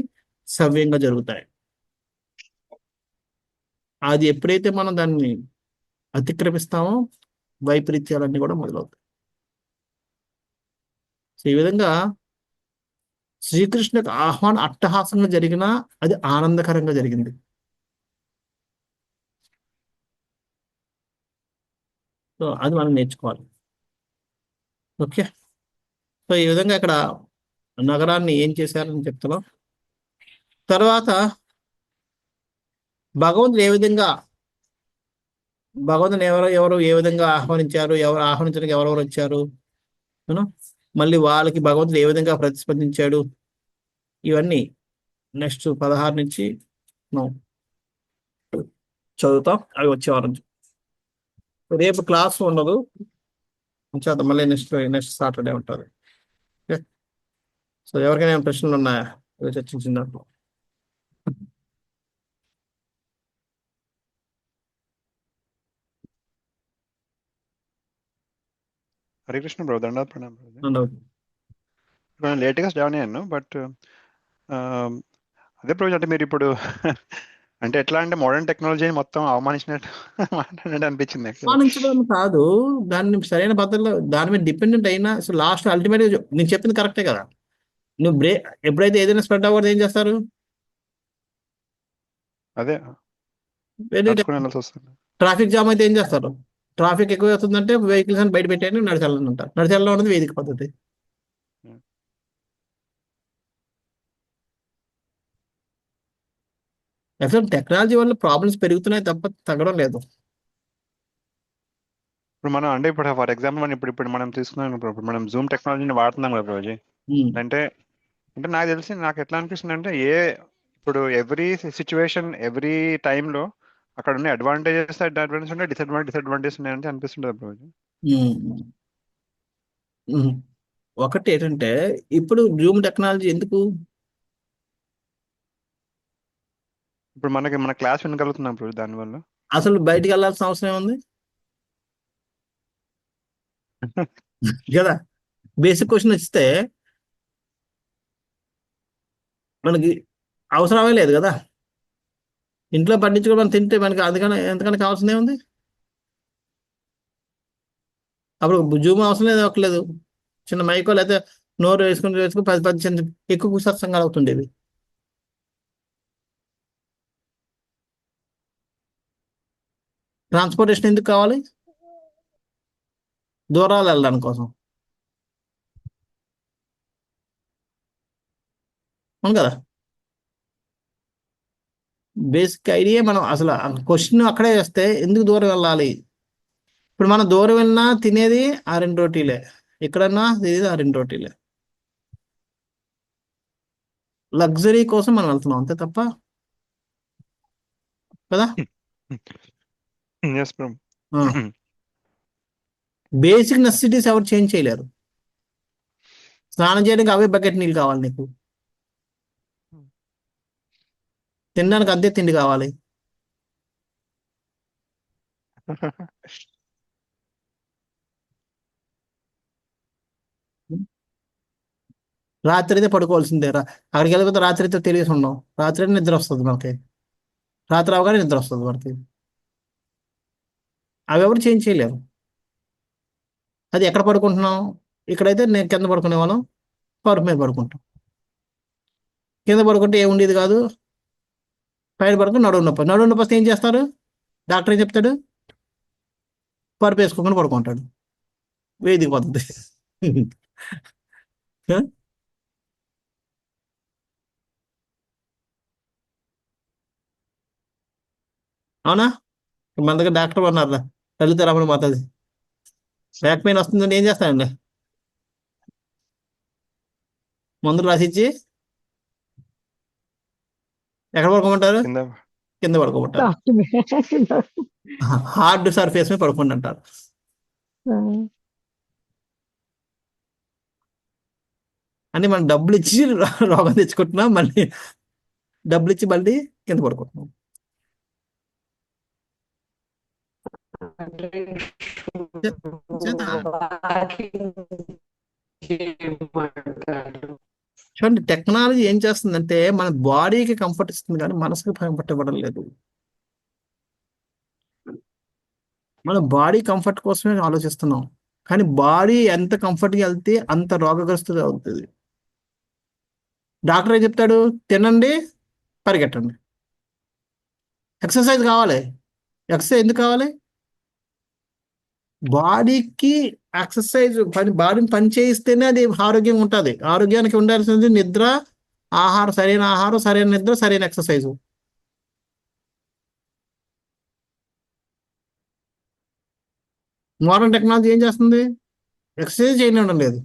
Speaker 1: సవ్యంగా జరుగుతాయి. అది ఎప్పుడైతే మనం దాన్ని అతిక్రమిస్తామో వైపరీత్యాలన్నీ కూడా మొదలవుతాయి. సో ఈ విధంగా శ్రీకృష్ణుకి ఆహ్వానం అట్టహాసంగా జరిగినా అది ఆనందకరంగా జరిగింది. సో అది మనం నేర్చుకోవాలి. ఓకే. సో ఈ విధంగా ఇక్కడ నగరాన్ని ఏం చేశారని చెప్తున్నాం. తర్వాత భగవంతుడు ఏ విధంగా, భగవంతుని ఎవరు ఎవరు ఏ విధంగా ఆహ్వానించారు, ఎవరు ఆహ్వానించడానికి ఎవరెవరు వచ్చారు, మళ్ళీ వాళ్ళకి భగవంతుడు ఏ విధంగా ప్రతిస్పందించాడు, ఇవన్నీ నెక్స్ట్ 16 నుంచి మనం చదువుతాం. అవి వచ్చే వారం. రేపు క్లాస్ ఉండదు, చేద్దాం మళ్ళీ నెక్స్ట్ సాటర్డే ఉంటుంది. ఓకే. సో ఎవరికైనా ఏమైనా ప్రశ్నలు ఉన్నాయా చర్చించిన దాంట్లో?
Speaker 6: హరే కృష్ణ బ్రో, దండాత్ ప్రణామ్ బ్రో.
Speaker 1: ఉండవు.
Speaker 6: నేను లేట్గా జాయిన్ అయ్యాను, బట్ అదే బ్రో, అంటే మీరు ఇప్పుడు అంటే ఎట్లా అంటే మోడర్న్ టెక్నాలజీని మొత్తం అవమానించినట్టు మాట్లాడినట్టు అనిపించింది actually.
Speaker 1: అనుమానించడం కాదు, దాన్ని సరైన పద్ధతిలో దాని మీద డిపెండెంట్ అయినా లాస్ట్ అల్టిమేట్ నేను చెప్పింది కరెక్టే కదా. నువ్వు ఎప్పుడైతే ఏదైనా స్ప్రెడ్ అవ్వదు ఏం చేస్తారు,
Speaker 6: అదే నడుచుకుని వెళ్ళాల్సి వస్తుంది.
Speaker 1: ట్రాఫిక్ జామ్ అయితే ఏం చేస్తారు, ట్రాఫిక్ ఎక్కువ అవుతుందంటే వెహికల్స్ అని బయట పెట్టేయండి, నడిచెళ్ళని అంటారు. నడిచెళ్ళడం అనేది వేదిక పద్ధతి. అసలు టెక్నాలజీ వల్ల ప్రాబ్లమ్స్ పెరుగుతున్నాయి తప్ప తగ్గడం లేదు.
Speaker 6: ఇప్పుడు మనం అంటే ఇప్పుడు ఫర్ ఎగ్జాంపుల్ మనం ఇప్పుడు మనం తీసుకున్నాం, ఇప్పుడు మనం జూమ్ టెక్నాలజీని వాడుతున్నాం కదా రోజు. అంటే అంటే నాకు ఎట్లా అనిపిస్తుంది అంటే ఇప్పుడు ఎవ్రీ సిచ్యువేషన్ ఎవ్రీ టైంలో అక్కడ ఉన్న అడ్వాంటేజెస్ ఉన్నాయి, డిసడ్వాంటేజెస్ ఉన్నాయంటే అనిపిస్తుంటుంది రోజు.
Speaker 1: ఒకటి ఏంటంటే ఇప్పుడు జూమ్ టెక్నాలజీ ఎందుకు,
Speaker 6: ఇప్పుడు మన క్లాస్ వినగలుగుతున్నాం ఇప్పుడు దానివల్ల.
Speaker 1: అసలు బయటికి వెళ్ళాల్సిన అవసరం ఏముంది కదా. బేసిక్ క్వశ్చన్ ఇస్తే మనకి అవసరమే లేదు కదా. ఇంట్లో పండించుకొని మనం తింటే మనకి అందుకని ఎంతకన్నా కావాల్సిందే ఉంది. అప్పుడు జూమ్ అవసరం లేదు, ఒక్కలేదు. చిన్న మైకో లేకపోతే నోరు వేసుకుని 10 చిన్న ఎక్కువ సత్సంగాలు అవుతుండేవి. ట్రాన్స్పోర్టేషన్ ఎందుకు కావాలి, దూరాలు వెళ్ళడానికి కోసం, అవును కదా. బేసిక్ ఐడియా మనం అసలు క్వశ్చన్ అక్కడే వేస్తే ఎందుకు దూరం వెళ్ళాలి. ఇప్పుడు మనం దూరం వెళ్ళినా తినేది ఆ 2 రోటీలే, ఎక్కడన్నా తినేది ఆ 2 రోటీలే. లగ్జరీ కోసం మనం వెళ్తున్నాం అంతే తప్ప కదా.
Speaker 6: Yes bro.
Speaker 1: బేసిక్ నెసెసిటీస్ ఎవరు చేంజ్ చేయలేరు. స్నానం చేయడానికి అవే బకెట్ నీళ్ళు కావాలి నీకు, తినడానికి అదే తిండి కావాలి. రాత్రి అయితే పడుకోవాల్సిందే అక్కడికి వెళ్ళిపోతే రాత్రి అయితే తెలియసి ఉండవు. రాత్రి అయితే నిద్ర వస్తుంది మనకి. రాత్రి అవగానే నిద్ర వస్తుంది మనకి. అవి ఎవరు చేంజ్ చేయలేరు. అది ఎక్కడ పడుకుంటున్నాం? ఇక్కడైతే నేను కింద పడుకునే వాళ్ళం, పరుపు మీద పడుకుంటాం. కింద పడుకుంటే ఏముండేది కాదు, పైన పడుకుని నడువు నొప్పి. నడువు నొప్పి వస్తే ఏం చేస్తారు? డాక్టర్ ఏం చెప్తాడు? పరుపు వేసుకోకుండా పడుకుంటాడు. వేదిక పద్ధతి. ఆ? అవునా? మన దగ్గర డాక్టర్ ఉన్నారు, లలిత రమణ మాతాజీ. బ్యాక్ పెయిన్ వస్తుందంటే ఏం చేస్తానండి? మందులు రాసిచ్చి ఎక్కడ పడుకోమంటారు?
Speaker 6: కింద
Speaker 1: కింద పడుకోమంటారు. హార్డ్ సర్ఫేస్ మీద పడుకోండి అంటారు. అంటే మనం డబ్బులు ఇచ్చి రోగం తెచ్చుకుంటున్నాం, మళ్ళీ డబ్బులు ఇచ్చి మళ్ళీ కింద పడుకుంటున్నాం. చూడండి, టెక్నాలజీ ఏం చేస్తుందంటే మన బాడీకి కంఫర్ట్ ఇస్తుంది కానీ మనసుకి కంఫర్ట్ ఇవ్వడం లేదు. మన బాడీ కంఫర్ట్ కోసమే ఆలోచిస్తున్నాం, కానీ బాడీ ఎంత కంఫర్ట్గా వెళ్తే అంత రోగగ్రస్తుత అవుతుంది. డాక్టర్ ఏం చెప్తాడు? తినండి, పరిగెట్టండి. ఎక్సర్సైజ్ కావాలి. ఎక్సర్సైజ్ ఎందుకు కావాలి? బాడీకి ఎక్సర్సైజ్ బాడీని పని చేయిస్తేనే అది ఆరోగ్యంగా ఉంటుంది. ఆరోగ్యానికి ఉండాల్సింది నిద్ర, ఆహారం, సరైన ఆహారం, సరైన నిద్ర, సరైన ఎక్సర్సైజ్. మోడర్న్ టెక్నాలజీ ఏం చేస్తుంది? ఎక్సర్సైజ్ చేయడం లేదు.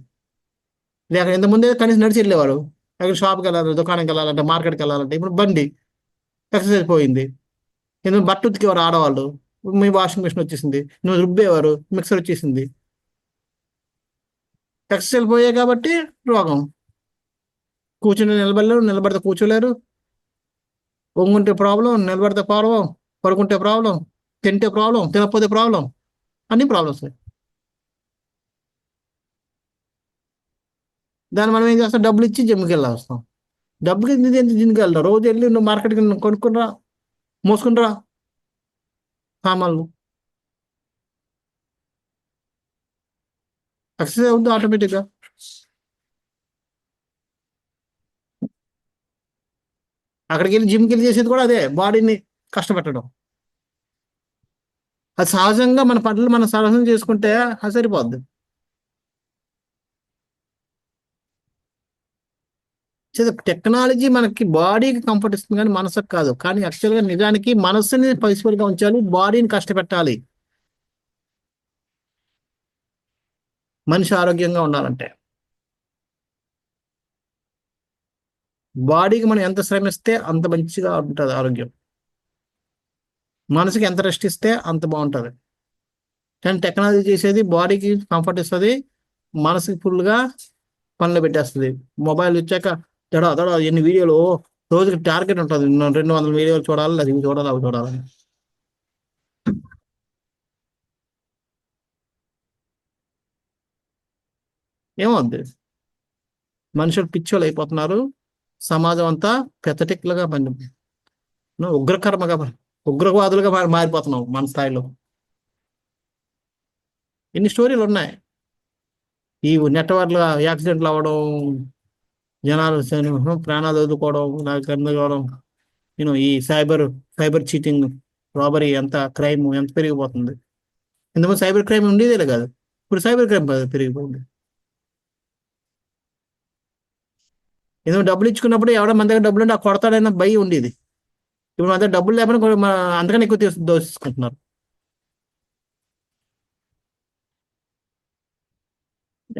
Speaker 1: లేక ఇంతకుముందే కనీసం నడిచి వెళ్ళేవారు. అక్కడ షాప్కి వెళ్ళాలి, దుకాణంకి వెళ్ళాలంటే, మార్కెట్కి వెళ్ళాలంటే, ఇప్పుడు బండి. ఎక్సర్సైజ్ పోయింది. ఎందుకంటే బట్ట ఉతికేవారు ఆడవాళ్ళు, మీ వాషింగ్ మిషన్ వచ్చేసింది. నువ్వు రుబ్బేవారు, మిక్సర్ వచ్చేసింది. ఎక్సర్సైజ్ పోయాయి కాబట్టి రోగం. కూర్చుని నిలబడలేరు, నిలబడితే కూర్చోలేరు. వంగుంటే ప్రాబ్లం, నిలబడితే ప్రాబ్లం, పడుకుంటే ప్రాబ్లం, తింటే ప్రాబ్లం, తినకపోతే ప్రాబ్లం, అన్ని ప్రాబ్లమ్స్. దాన్ని మనం ఏం చేస్తాం? డబ్బులు ఇచ్చి జిమ్కి వెళ్ళి వస్తాం. డబ్బులు జిమ్కి వెళ్తాం. రోజు వెళ్ళి నువ్వు మార్కెట్కి కొనుక్కునిరా, మోసుకునిరా సామాన్లు. ఎక్సర్సైజ్ అవుతుంది ఆటోమేటిక్గా. అక్కడికి వెళ్ళి జిమ్కి వెళ్ళి చేసేది కూడా అదే, బాడీని కష్టపెట్టడం. అది సహజంగా మన పనులు మనం సహజంగా చేసుకుంటే అది సరిపోద్ది. టెక్నాలజీ మనకి బాడీకి కంఫర్ట్ ఇస్తుంది కానీ మనసుకు కాదు. కానీ యాక్చువల్గా నిజానికి మనసుని పీస్ఫుల్గా ఉంచాలి, బాడీని కష్టపెట్టాలి. మనిషి ఆరోగ్యంగా ఉండాలంటే బాడీకి మనం ఎంత శ్రమిస్తే అంత మంచిగా ఉంటుంది ఆరోగ్యం. మనసుకి ఎంత రెస్ట్ ఇస్తే అంత బాగుంటుంది. కానీ టెక్నాలజీ చేసేది బాడీకి కంఫర్ట్ ఇస్తుంది, మనసుకి ఫుల్గా పనులు పెట్టేస్తుంది. మొబైల్ వచ్చాక దడ ఎన్ని వీడియోలు, రోజుకి టార్గెట్ ఉంటుంది, 200 వీడియోలు చూడాలి, అది చూడాలి, అవి చూడాలని. ఏమవుద్ది? మనుషులు పిచ్చోళ్ళు అయిపోతున్నారు. సమాజం అంతా పెథటిక్లుగా ఉగ్రకర్మగా, ఉగ్రవాదులుగా మారిపోతున్నాం మన స్థాయిలో. ఎన్ని స్టోరీలు ఉన్నాయి. ఈ నెట్వర్క్లు యాక్సిడెంట్లు అవ్వడం, జనాలు ప్రాణాలు వదులుకోవడం, నాకు అందుకోవడం, ఈ సైబర్ చీటింగ్, రాబరీ, ఎంత క్రైమ్ ఎంత పెరిగిపోతుంది. ఇంతకుముందు సైబర్ క్రైమ్ ఉండేదే కాదు, ఇప్పుడు సైబర్ క్రైమ్ పెరిగిపోయింది. ఎందుకంటే డబ్బులు ఇచ్చుకున్నప్పుడు ఎవడో మన దగ్గర డబ్బులు ఉంటే ఆ కొడతాడైనా భయం ఉండేది. ఇప్పుడు మన దగ్గర డబ్బులు లేకపోతే అంతకన్నా ఎక్కువ దోషించుకుంటున్నారు.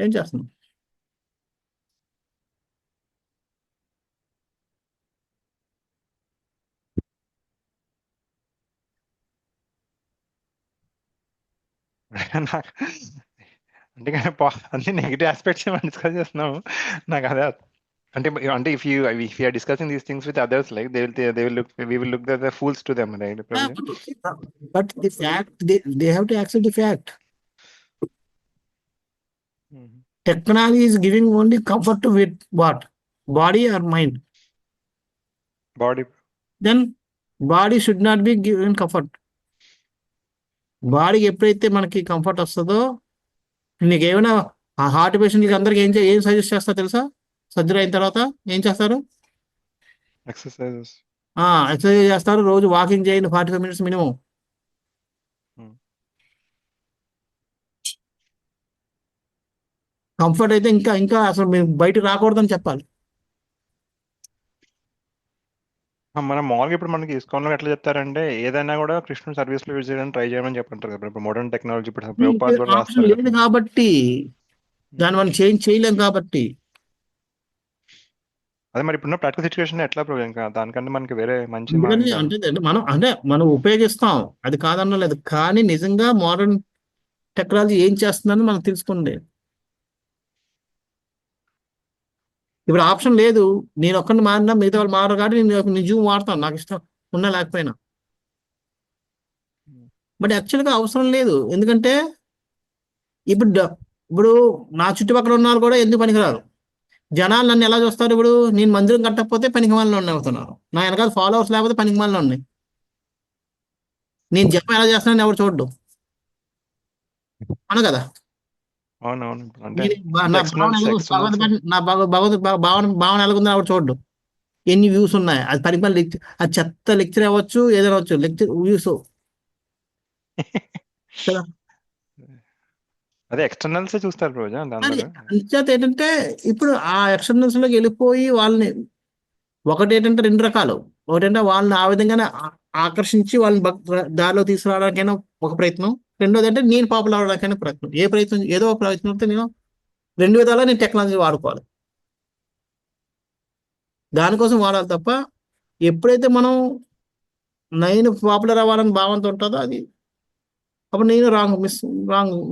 Speaker 1: ఏం చేస్తున్నాం?
Speaker 6: అంటే అన్ని నెగిటివ్ ఆస్పెక్ట్స్ మనం డిస్కస్ చేస్తున్నాము. నాకు అదే అంటే if you are discussing these things with others, like they will look, we will look at the fools to them, right?
Speaker 1: But the fact, they have to accept the fact. Technology is giving only comfort to with what? Body or mind?
Speaker 6: Body
Speaker 1: Then body should not be given comfort. బాడీకి ఎప్పుడైతే మనకి comfort వస్తుందో, నీకు ఏమైనా ఆ heart పేషెంట్కి అందరికి ఏం సజెస్ట్ చేస్తారు తెలుసా? సర్జరీ అయిన తర్వాత ఏం చేస్తారు?
Speaker 6: ఎక్సర్సైజెస్.
Speaker 1: ఎక్సర్సైజ్ చేస్తారు, రోజు వాకింగ్ చేయండి 45 minutes మినిమం. కంఫర్ట్ అయితే ఇంకా ఇంకా అసలు మీరు బయటకు రాకూడదని చెప్పాలి.
Speaker 6: మనం మామూలుగా ఇప్పుడు మనకి ఇస్కాన్లో ఎట్లా చెప్తారంటే ఏదైనా కూడా కృష్ణుడు సర్వీస్ లో యూజ్ చేయడానికి ట్రై చేయమని చెప్పంటారు కదా. ఇప్పుడు మోడర్న్ టెక్నాలజీ ఇప్పుడు ప్రభుపాద కూడా
Speaker 1: ఆప్షన్
Speaker 6: రాస్తారు
Speaker 1: లేదు
Speaker 6: కదా.
Speaker 1: కాబట్టి దాన్ని మనం చేంజ్ చేయలేం కాబట్టి.
Speaker 6: అదే మరి ఇప్పుడున్న ప్రాక్టికల్ సిచ్యువేషన్ ఎట్లా ప్రభు, ఇంకా దానికంటే మనకి వేరే మంచి
Speaker 1: అందుకని
Speaker 6: మార్గం.
Speaker 1: మనం ఉపయోగిస్తాం, అది కాదనలేదు, కానీ నిజంగా మోడర్న్ టెక్నాలజీ ఏం చేస్తుందని మనం తెలుసుకోండి. ఇప్పుడు ఆప్షన్ లేదు, నేను ఒక్కరిని మారినా మిగతా వాళ్ళు మారరు కాబట్టి నేను నిజం వాడతాను, నాకు ఇష్టం ఉన్నా లేకపోయినా. బట్ యాక్చువల్గా అవసరం లేదు, ఎందుకంటే ఇప్పుడు నా చుట్టుపక్కల ఉన్న వాళ్ళు కూడా ఎందుకు పనికిరారు. జనాలు నన్ను ఎలా చూస్తారు? ఇప్పుడు నేను మందిరం కట్టకపోతే పనికి మాలిన అవుతున్నారు, నా వెనకాల ఫాలోవర్స్ లేకపోతే పనికి మాలిన ఉన్నాయి. నేను జపం ఎలా చేస్తున్నాను ఎవరు చూడ్డు, అవును కదా?
Speaker 6: అవునవును. అంటే
Speaker 1: నా భావన ఎలాగుందని ఎవరు చూడ్డు. ఎన్ని వ్యూస్ ఉన్నాయి, అది పనికి మాలిన అది చెత్త లెక్చర్ అవ్వచ్చు, ఏదైనా అవ్వచ్చు, లెక్చర్ వ్యూస్ కదా.
Speaker 6: అదే ఎక్స్టర్నల్స్ చూస్తారు రోజు అందరూ.
Speaker 1: అంచేత ఏంటంటే ఇప్పుడు ఆ ఎక్స్టర్నల్స్ లోకి వెళ్ళిపోయి వాళ్ళని, ఒకటి ఏంటంటే 2 రకాలు. ఒకటంటే వాళ్ళని ఆ విధంగానే ఆకర్షించి వాళ్ళని దారిలో తీసుకురావడానికైనా ఒక ప్రయత్నం. రెండోది అంటే నేను పాపులర్ అవడానికైనా ప్రయత్నం. ఏదో ఒక ప్రయత్నంతో నేను 2 విధాలా నేను టెక్నాలజీ వాడుకోవాలి, దానికోసం వాడాలి తప్ప ఎప్పుడైతే మనం నేను పాపులర్ అవ్వాలని భావంతో ఉంటుందో అది అప్పుడు నేను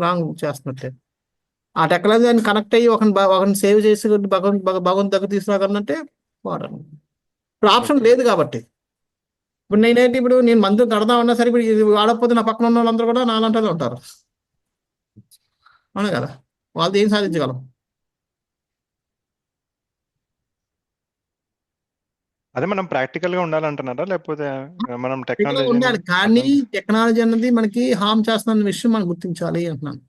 Speaker 1: రాంగ్ చేస్తున్నట్టే. ఆ టెక్నాలజీ దాన్ని కనెక్ట్ అయ్యి ఒకరిని సేవ్ చేసి భగవంతు దగ్గర తీసుకురాగలనంటే వాడాలి. ఇప్పుడు ఆప్షన్ లేదు కాబట్టి ఇప్పుడు నేను మందు కడదామన్నా సరే ఇప్పుడు ఇది వాడకపోతే నా పక్కన ఉన్న వాళ్ళందరూ కూడా నాలంటే ఉంటారు, అవును కదా? వాళ్ళది ఏం సాధించగలం?
Speaker 6: అదే మనం ప్రాక్టికల్ గా ఉండాలంటున్నారా, లేకపోతే మనం టెక్నాలజీ
Speaker 1: ఉండాలి, కానీ టెక్నాలజీ అన్నది మనకి హార్మ్ చేస్తున్న విషయం మనం గుర్తించాలి అంటున్నాను.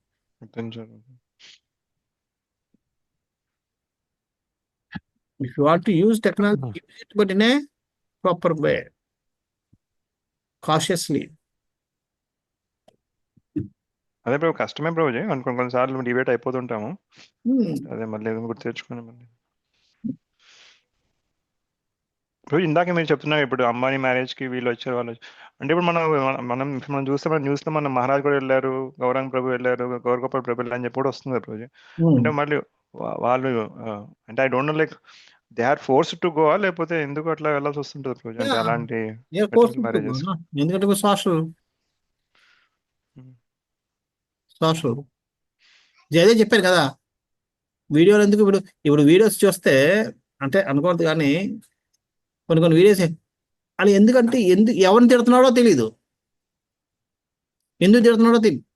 Speaker 1: If you want to use technology, use it, but in a proper way, cautiously.
Speaker 6: అదే బ్రో కష్టమే బ్రో, కొన్నిసార్లు డిబేట్ అయిపోతుంటాము. అదే మళ్ళీ గుర్తు తెచ్చుకుని మళ్ళీ ఇప్పుడు ఇందాక మీరు చెప్తున్నారు ఇప్పుడు అంబానీ మ్యారేజ్ కి వీళ్ళు వచ్చారు వాళ్ళు అంటే ఇప్పుడు మనం చూస్తే మన న్యూస్ లో మన మహారాజ్ కూడా వెళ్ళారు, గౌరంగ్ ప్రభు వెళ్ళారు, గౌరగోపాల్ ప్రభు వెళ్ళారు అని చెప్పి కూడా వస్తుంది రోజు. అంటే మళ్ళీ వాళ్ళు అంటే I don't know like they are force to go, లేకపోతే ఎందుకు అట్లా వెళ్ళాల్సి వస్తుంటుంది రోజు అంటే అలాంటి మ్యారేజెస్?
Speaker 1: ఎందుకంటే సోషల్ అదే చెప్పారు కదా వీడియోలు ఎందుకు. ఇప్పుడు వీడియోస్ చూస్తే అంటే అనుకోవద్దు, కానీ కొన్ని వీడియోస్ అని ఎందుకంటే ఎవరిని తిడుతున్నాడో తెలీదు, ఎందుకు తిడుతున్నాడో తెలియదు.